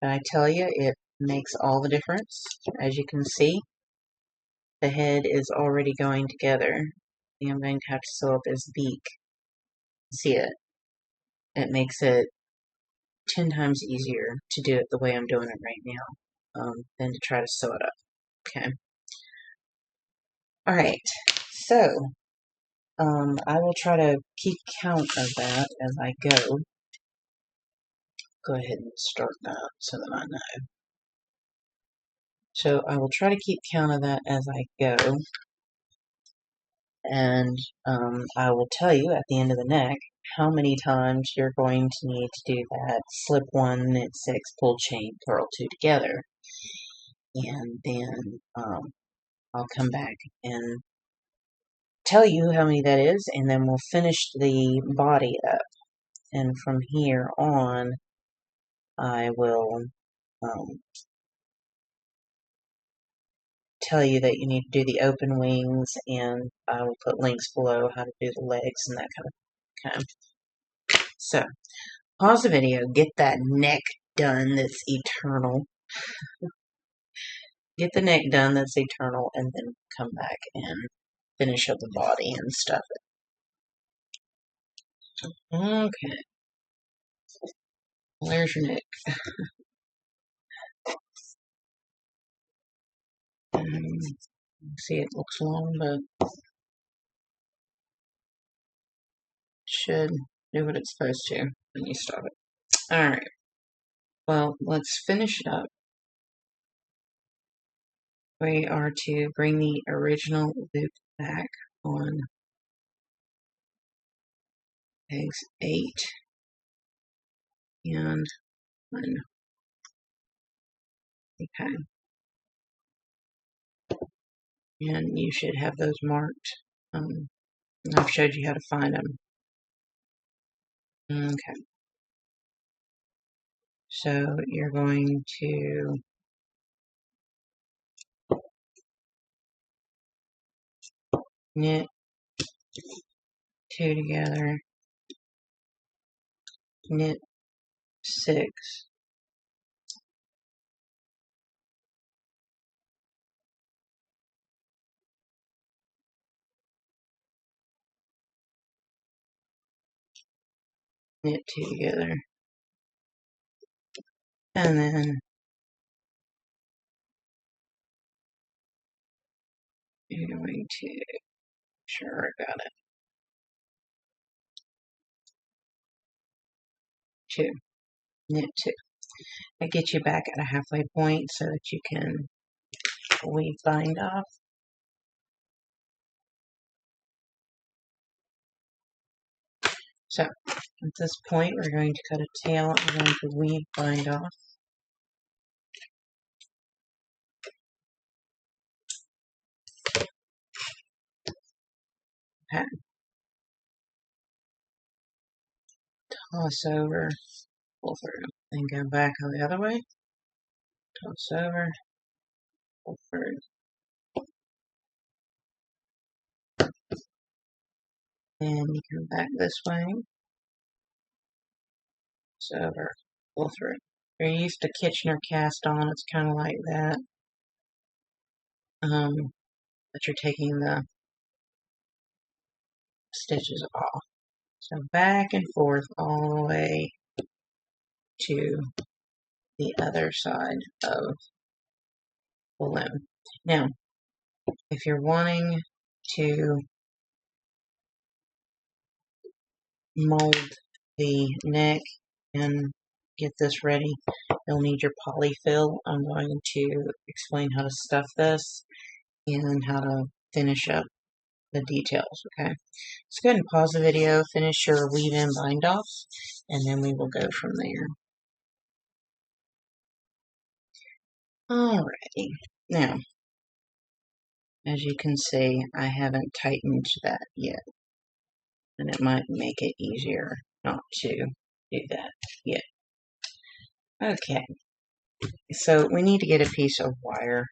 I tell you, it makes all the difference. As you can see, the head is already going together. I'm going to have to sew up his beak. See it? It makes it 10 times easier to do it the way I'm doing it right now than to try to sew it up. Okay. Alright, so I will try to keep count of that as I go. Go ahead and start that so that I know. So I will try to keep count of that as I go. And I will tell you at the end of the neck how many times you're going to need to do that slip 1, knit 6, pull chain, purl 2 together. And then I'll come back and tell you how many that is, and then we'll finish the body up. And from here on, I will tell you that you need to do the open wings, and I will put links below how to do the legs and that kind of. So, pause the video, get that neck done that's eternal. Get the neck done that's eternal, and then come back and finish up the body and stuff it. Okay. There's your neck. See, it looks long, but should do what it's supposed to when you stop it. Alright. Well, let's finish it up. We are to bring the original loop back on pegs 8 and 1. Okay. And you should have those marked. I've showed you how to find them. Okay. So you're going to knit 2 together, knit 6, knit 2 together, and then you're going to, sure I got it, 2, knit 2. That gets you back at a halfway point so that you can weave bind off. So at this point we're going to cut a tail and we're going to weave bind off. Okay. Toss over, pull through, then go back on the other way, toss over, pull through. And you come back this way, toss over, pull through. If you're used to Kitchener cast on, it's kind of like that. But you're taking the stitches off. So back and forth all the way to the other side of the loom. Now, if you're wanting to mold the neck and get this ready, you'll need your polyfill. I'm going to explain how to stuff this and how to finish up the details, okay? Let's go ahead and pause the video, finish your weave in bind off, and then we will go from there. Alrighty, now, as you can see, I haven't tightened that yet, and it might make it easier not to do that yet. Okay, so we need to get a piece of wire.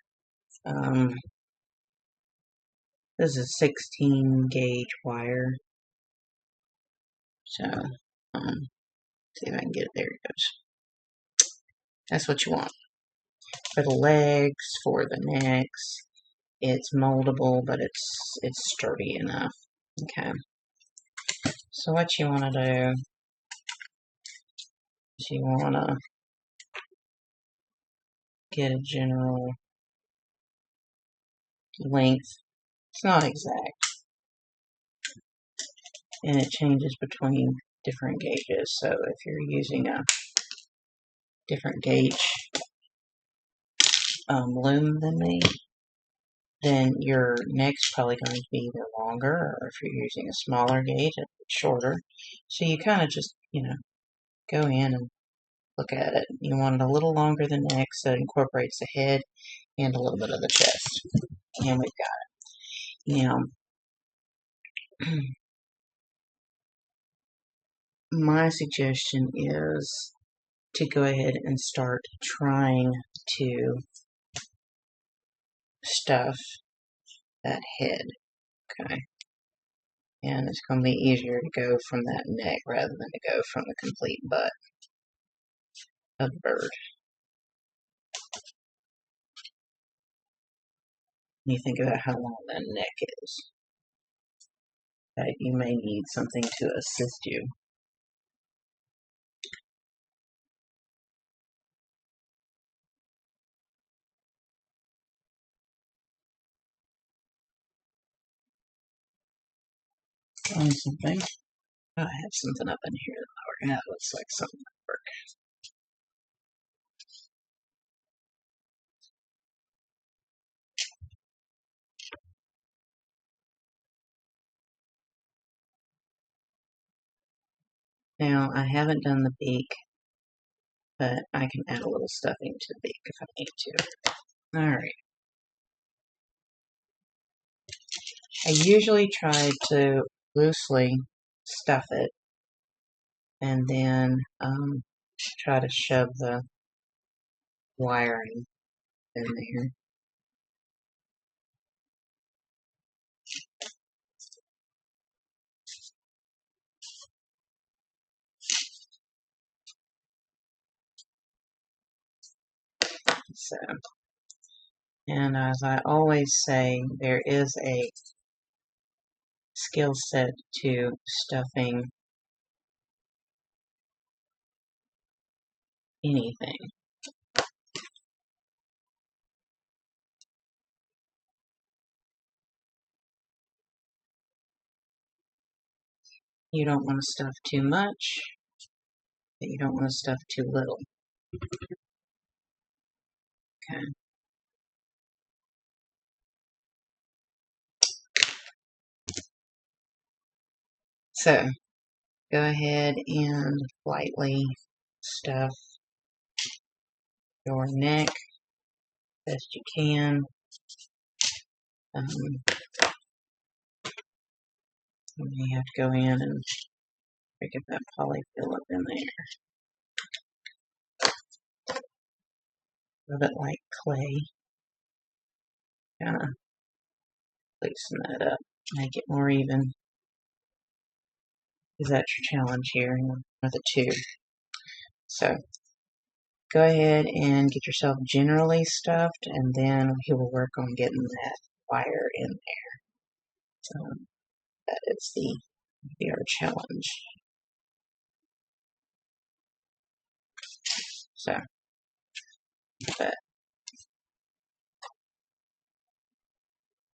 This is 16 gauge wire. So, see if I can get it. There it goes. That's what you want. For the legs, for the necks, it's moldable, but it's sturdy enough. Okay. So what you want to do is you want to get a general length. It's not exact, and it changes between different gauges. So if you're using a different gauge loom than me, then your neck's probably going to be either longer, or if you're using a smaller gauge, it's shorter. So you kind of just, go in and look at it. You want it a little longer than the neck, so it incorporates the head and a little bit of the chest. And we've got it. Now, my suggestion is to go ahead and start trying to stuff that head, okay? And it's going to be easier to go from that neck rather than to go from the complete butt of the bird. You think about how long that neck is. That you may need something to assist you. Find something. Oh, I have something up in here that looks like something that work. Now, I haven't done the beak, but I can add a little stuffing to the beak if I need to. Alright. I usually try to loosely stuff it and then try to shove the wiring in there. So, and as I always say, there is a skill set to stuffing anything. You don't want to stuff too much, but you don't want to stuff too little. Okay. So, go ahead and lightly stuff your neck best you can. You may have to go in and get that polyfill up in there. A little bit like clay. Kind of loosen that up, make it more even. Because that's your challenge here with the two. So, go ahead and get yourself generally stuffed, and then we will work on getting that wire in there. So, that is our challenge. So, but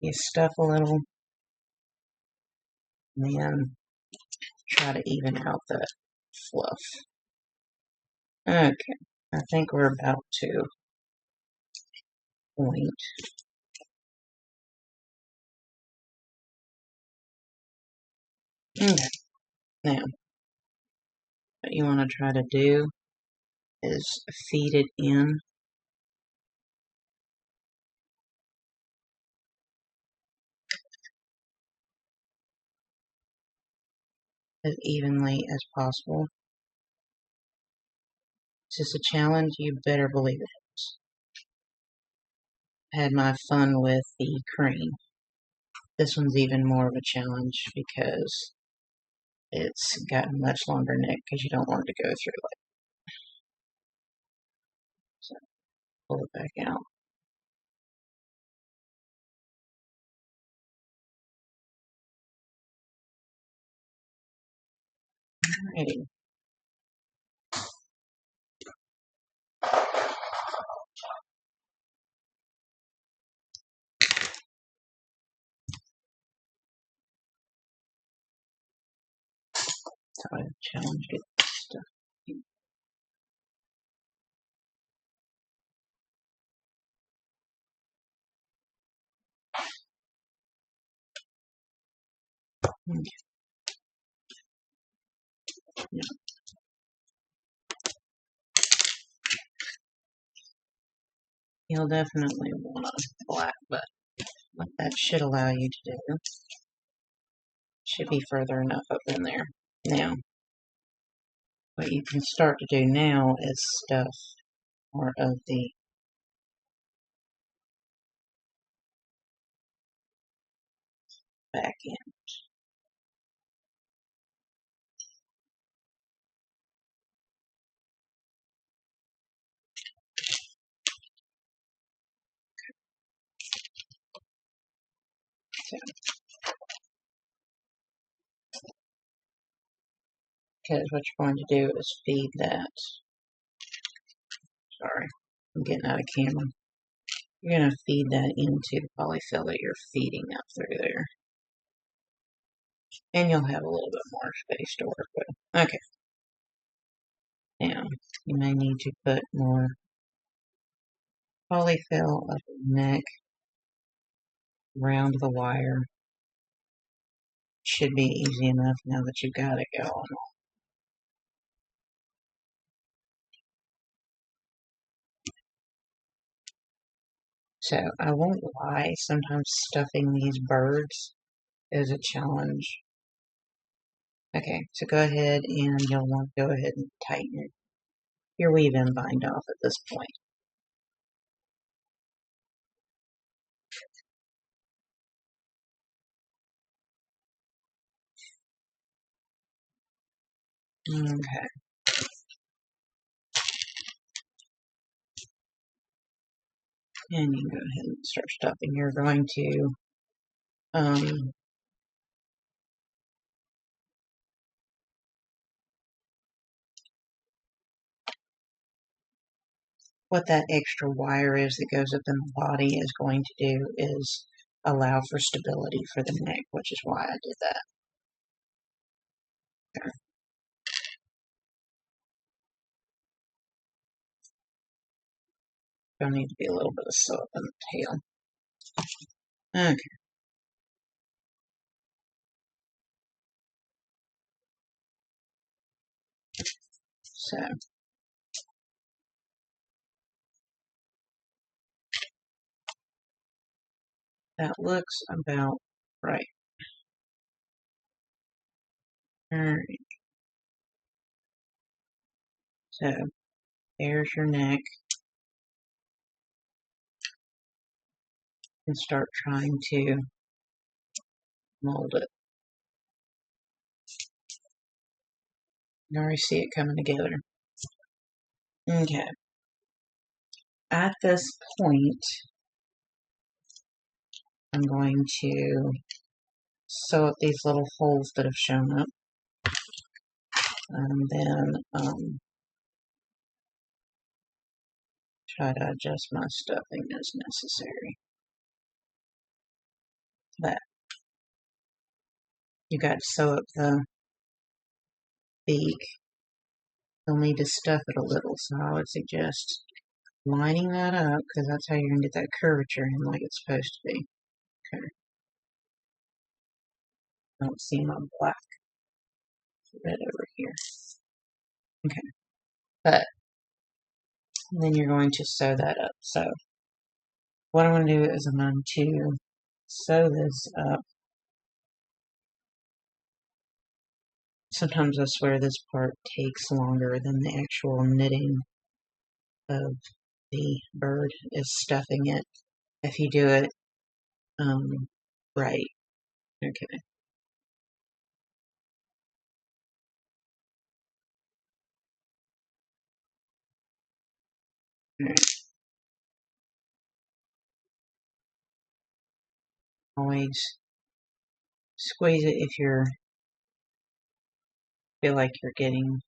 you stuff a little, and then try to even out that fluff. Okay, I think we're about to point. Okay, now, what you want to try to do is feed it in as evenly as possible. Is this a challenge? You better believe it is. I had my fun with the crane. This one's even more of a challenge because it's got a much longer neck because you don't want it to go through it. So, pull it back out. Alrighty. That's how I challenge get stuff. Okay. Yeah. You'll definitely want a black, but what that should allow you to do should be further enough up in there. Now, what you can start to do now is stuff more of the back end. So, because what you're going to do is feed that. Sorry, I'm getting out of camera. You're going to feed that into the polyfill that you're feeding up through there. And you'll have a little bit more space to work with. Okay. Now, you may need to put more polyfill up the neck, around the wire. Should be easy enough now that you've got it going. So, I won't lie, sometimes stuffing these birds is a challenge. Okay, so go ahead and you'll want to go ahead and tighten your weave-in bind off at this point. Okay. And you can go ahead and start stuffing. You're going to what that extra wire is that goes up in the body is going to do is allow for stability for the neck, which is why I did that. There. There'll need to be a little bit of sew up in the tail. Okay. So that looks about right. Alright. So there's your neck. And start trying to mold it. You already see it coming together. Okay. At this point, I'm going to sew up these little holes that have shown up. And then try to adjust my stuffing as necessary. That. You got to sew up the beak. You'll need to stuff it a little, so I would suggest lining that up, because that's how you're going to get that curvature in like it's supposed to be. Okay. I don't see my black thread over here. Okay. But then you're going to sew that up. So what I'm going to do is I'm going to sew this up. Sometimes I swear this part takes longer than the actual knitting of the bird is stuffing it. If you do it right. Okay. Alright. Always squeeze it if you feel like you're getting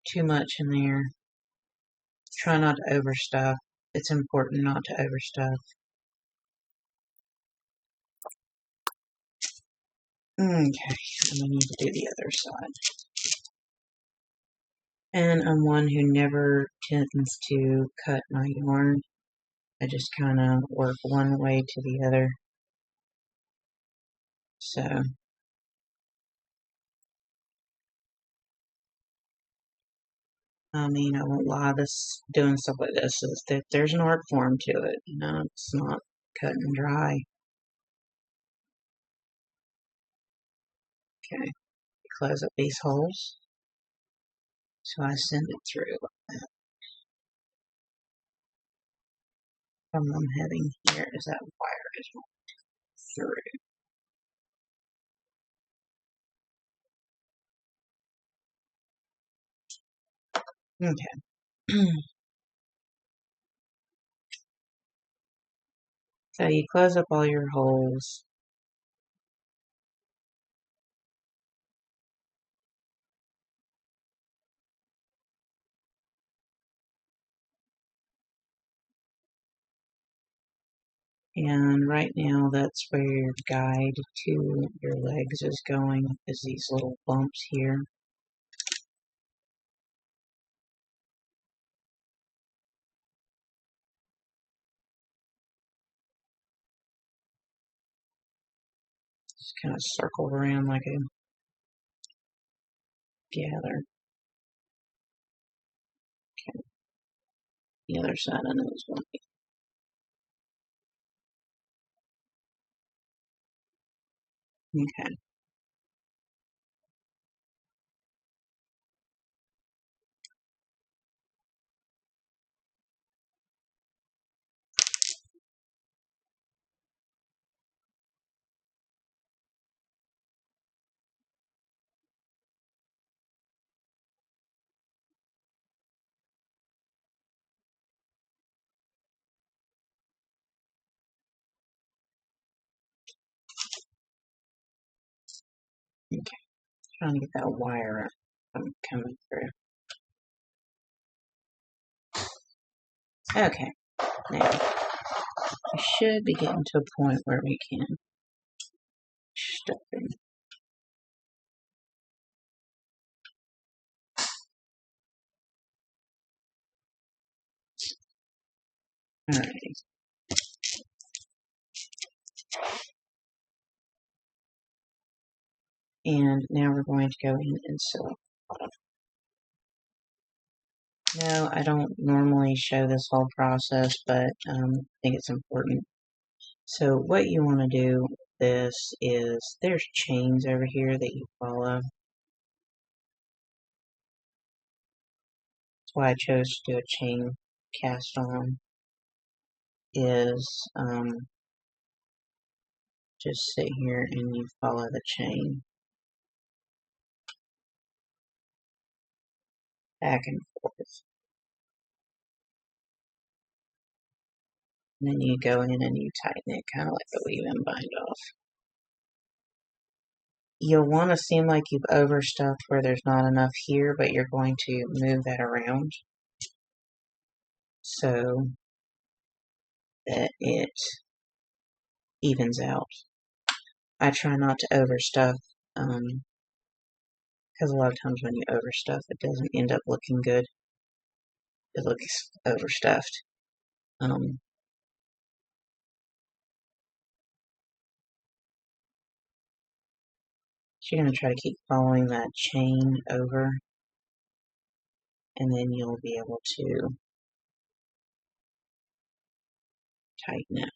too much in there. Try not to overstuff. It's important not to overstuff. Okay, and we need to do the other side. And I'm one who never tends to cut my yarn. I just kind of work one way to the other. So, I mean, I won't lie, doing stuff like this is that there's an art form to it. You know, it's not cut and dry. Okay, close up these holes. So I send it through like that. The problem I'm having here is that wire is going through. Okay. So you close up all your holes. And right now that's where your guide to your legs is going, is these little bumps here. Just kind of circle around like a gather. Okay. The other side I know is going to be. Okay. Okay, trying to get that wire coming through. Okay, now we should be getting to a point where we can stuff in. Alright. And now we're going to go in and sew. No, I don't normally show this whole process, but I think it's important. So what you want to do with this is, there's chains over here that you follow. That's why I chose to do a chain cast on, is just sit here and you follow the chain back and forth. And then you go in and you tighten it, kind of like the weave and bind off. You'll want to seem like you've overstuffed where there's not enough here, but you're going to move that around so that it evens out. I try not to overstuff, because a lot of times when you overstuff, it doesn't end up looking good. It looks overstuffed. So you're going to try to keep following that chain over, and then you'll be able to tighten it.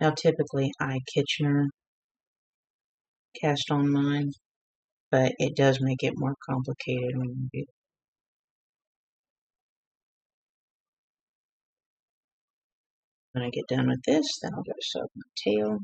Now typically I Kitchener cast on mine, but it does make it more complicated when you do. When I get done with this, then I'll go sew up my tail.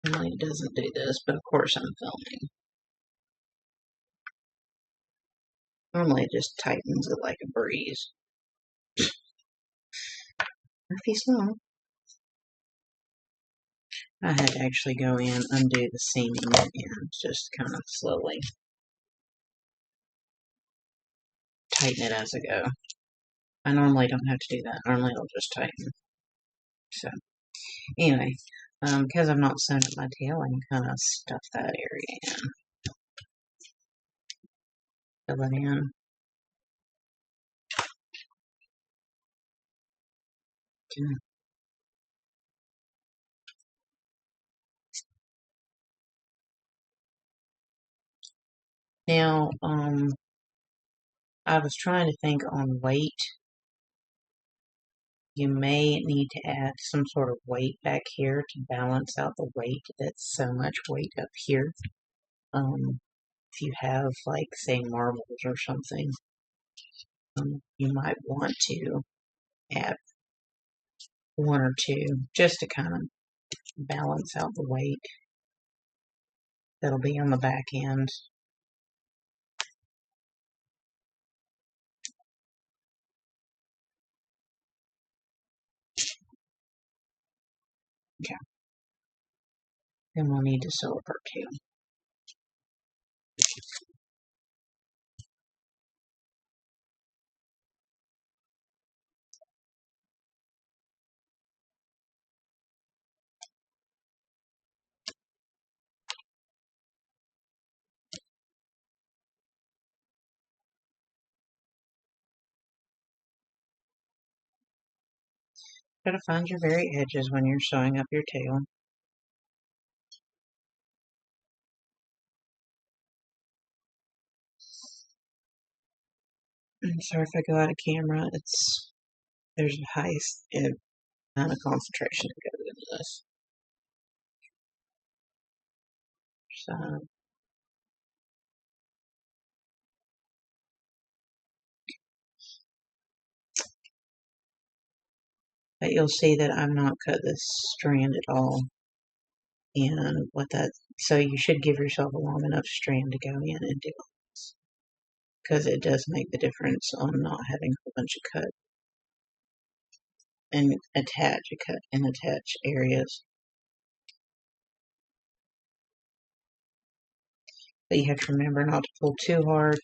Normally it doesn't do this, but of course I'm filming. Normally it just tightens it like a breeze. Murphy's Law. I had to actually go in, undo the seaming, and just kind of slowly tighten it as I go. I normally don't have to do that. Normally it'll just tighten. So, anyway, because I'm not sewing up my tail, I can kind of stuff that area in. Fill it in. Okay. Now, I was trying to think on weight. You may need to add some sort of weight back here to balance out the weight. That's so much weight up here. If you have, like, say, marbles or something, you might want to add one or two just to kind of balance out the weight that'll be on the back end. Okay. Then we'll need to sew up our tail. Try to find your very edges when you're sewing up your tail. I'm sorry if I go out of camera. There's a high amount of concentration that goes into this. So, But you'll see that I've not cut this strand at all. And so you should give yourself a long enough strand to go in and do this. Because it does make the difference on not having a whole bunch of cut and attach areas. But you have to remember not to pull too hard,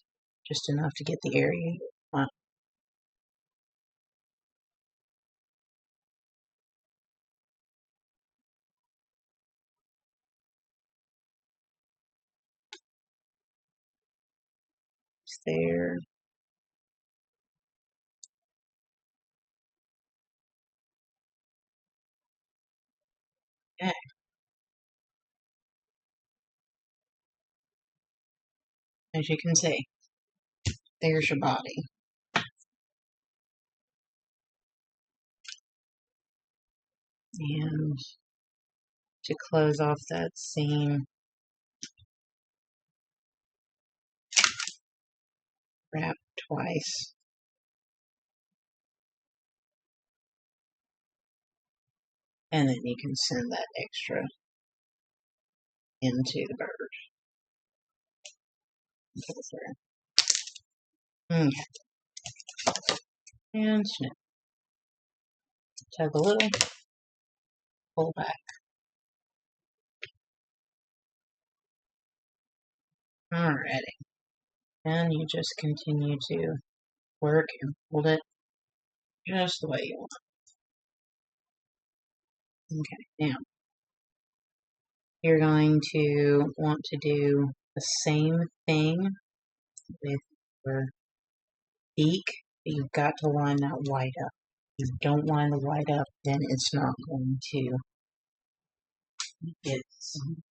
just enough to get the area you want. It's there. Okay. As you can see, there's your body. And to close off that seam, wrap twice. And then you can send that extra into the bird. Okay. And snip. Tug a little, pull back. Alrighty. And you just continue to work and hold it just the way you want. Okay, now you're going to want to do the same thing with your beak, but you've got to line that white up. If you don't line the white up, then it's not going to get some.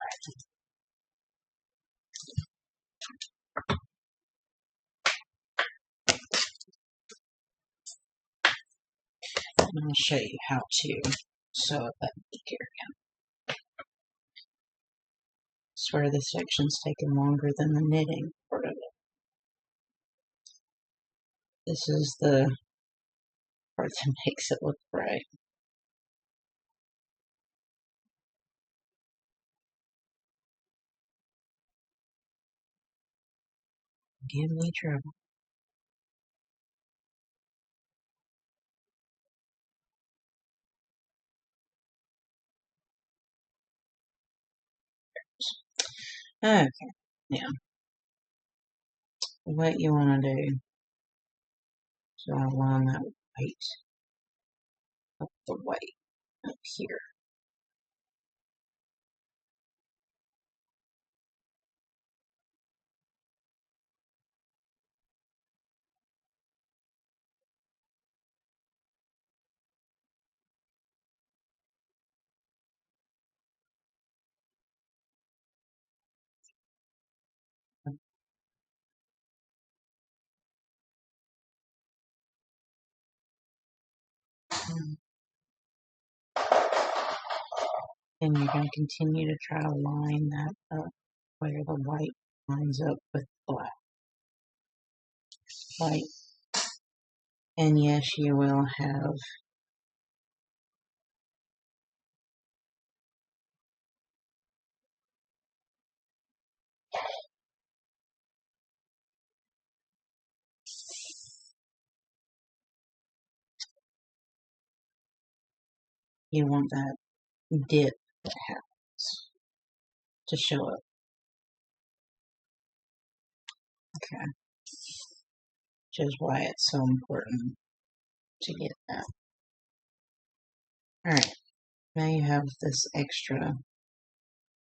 And I'll show you how to sew up that beak area. I swear this section's taking longer than the knitting part of it. This is the part that makes it look right. Give me trouble. Okay, now what you want to do, so I line that white up the white up here. And you're going to continue to try to line that up where the white lines up with black. White. And yes, you will have you want that dip that happens to show up. Okay. Which is why it's so important to get that. Alright, now you have this extra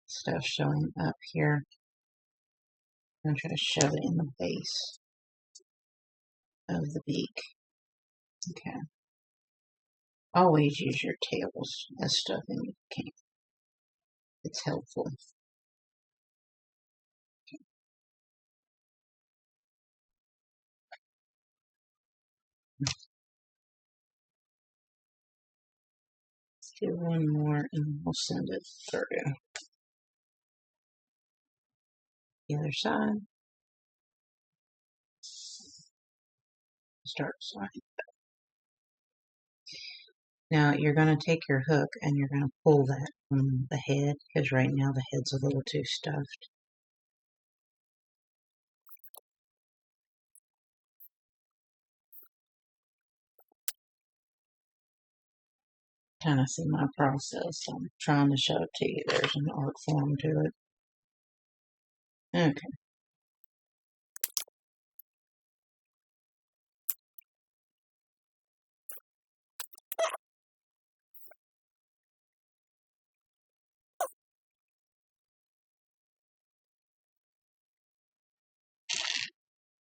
stuff showing up here. I'm going to try to shove it in the base of the beak. Okay. Always use your tails as stuffing if you can. It's helpful. Let's do one more and we'll send it through. The other side. Start sliding. Now you're going to take your hook and you're going to pull that from the head, because right now the head's a little too stuffed. Kind of see my process. I'm trying to show it to you. There's an art form to it. Okay.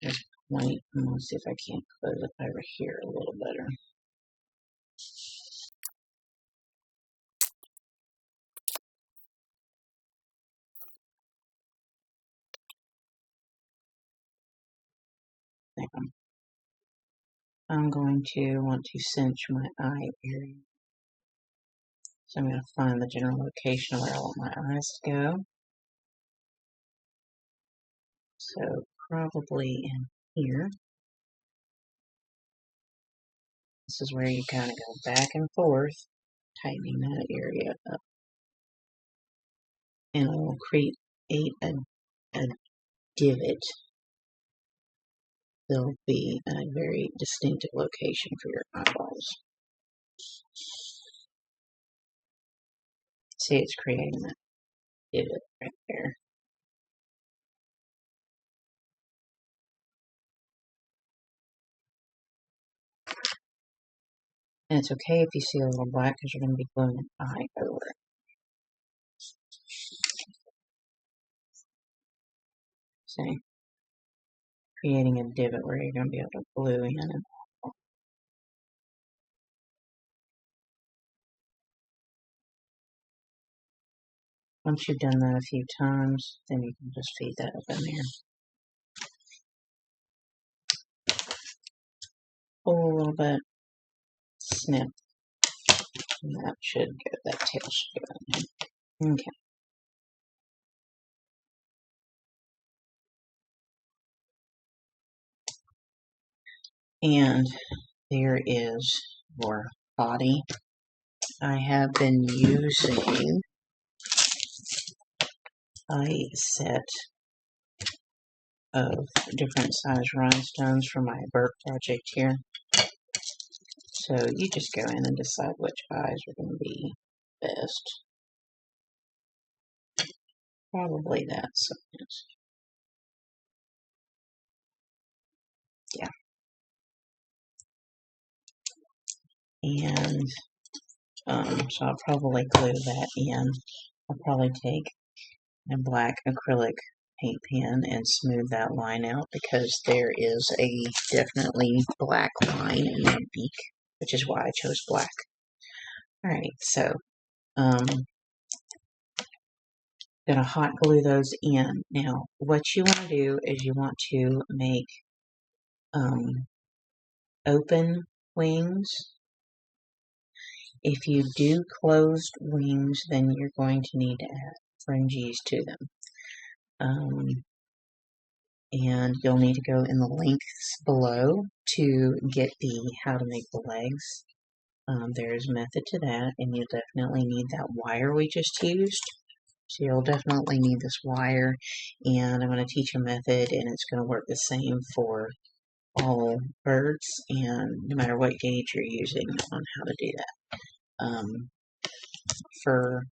Just wait. I'm going to see if I can't close it over here a little better. I'm going to want to cinch my eye area. So I'm going to find the general location where I want my eyes to go. So probably in here. This is where you kind of go back and forth, tightening that area up. And it will create a divot. There'll be a very distinctive location for your eyeballs. See, it's creating that divot right there. And it's okay if you see a little black, because you're going to be gluing an eye over it. See? Creating a divot where you're going to be able to glue in and out. Once you've done that a few times, then you can just feed that up in there. Pull a little bit, snip, and that should go, that tail should go in there. Okay. And there is your body. I have been using a set of different size rhinestones for my bird project here. So you just go in and decide which eyes are going to be best. Probably that size. Yeah. And so I'll probably glue that in. I'll probably take a black acrylic paint pen and smooth that line out, because there is a definitely black line in the beak, which is why I chose black. Alright, so gonna hot glue those in. Now, what you want to do is you want to make open wings. If you do closed wings, then you're going to need to add fringes to them. And you'll need to go in the links below to get the how to make the legs. There's a method to that, and you'll definitely need that wire we just used. So you'll definitely need this wire, and I'm going to teach a method, and it's going to work the same for all birds, and no matter what gauge you're using on how to do that. For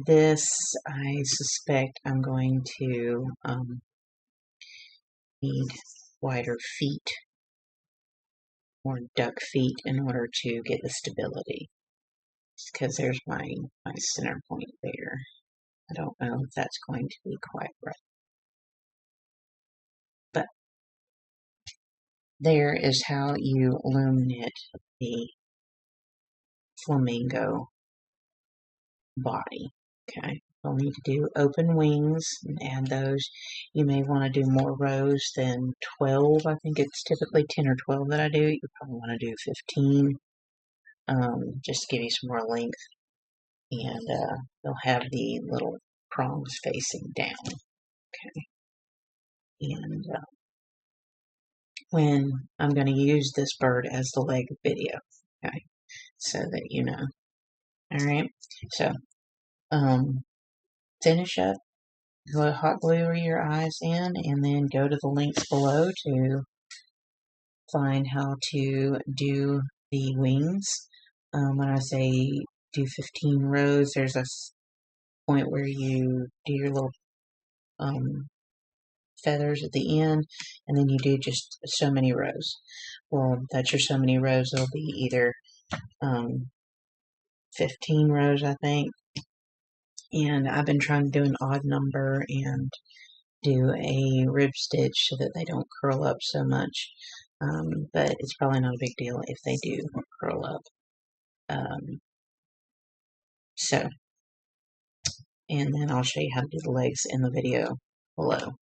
this, I suspect I'm going to need wider feet, or duck feet, in order to get the stability. Because there's my center point there. I don't know if that's going to be quite right. But there is how you loom knit the flamingo body. Okay, you'll need to do open wings and add those. You may want to do more rows than 12. I think it's typically 10 or 12 that I do. You probably want to do 15, just to give you some more length. And they'll have the little prongs facing down. Okay, and when I'm going to use this bird as the leg video. Okay, so that you know. Alright, so finish up, go hot glue your eyes in, and then go to the links below to find how to do the wings. When I say do 15 rows, there's a point where you do your little feathers at the end, and then you do just so many rows. Well, that's your so many rows. It'll be either 15 rows, I think. And I've been trying to do an odd number and do a rib stitch so that they don't curl up so much. But it's probably not a big deal if they do curl up. And then I'll show you how to do the legs in the video below,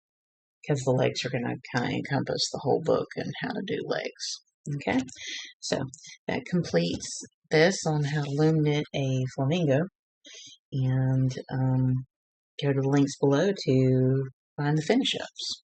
because the legs are going to kind of encompass the whole book and how to do legs. Okay, so that completes this on how to loom knit a flamingo, and go to the links below to find the finish ups.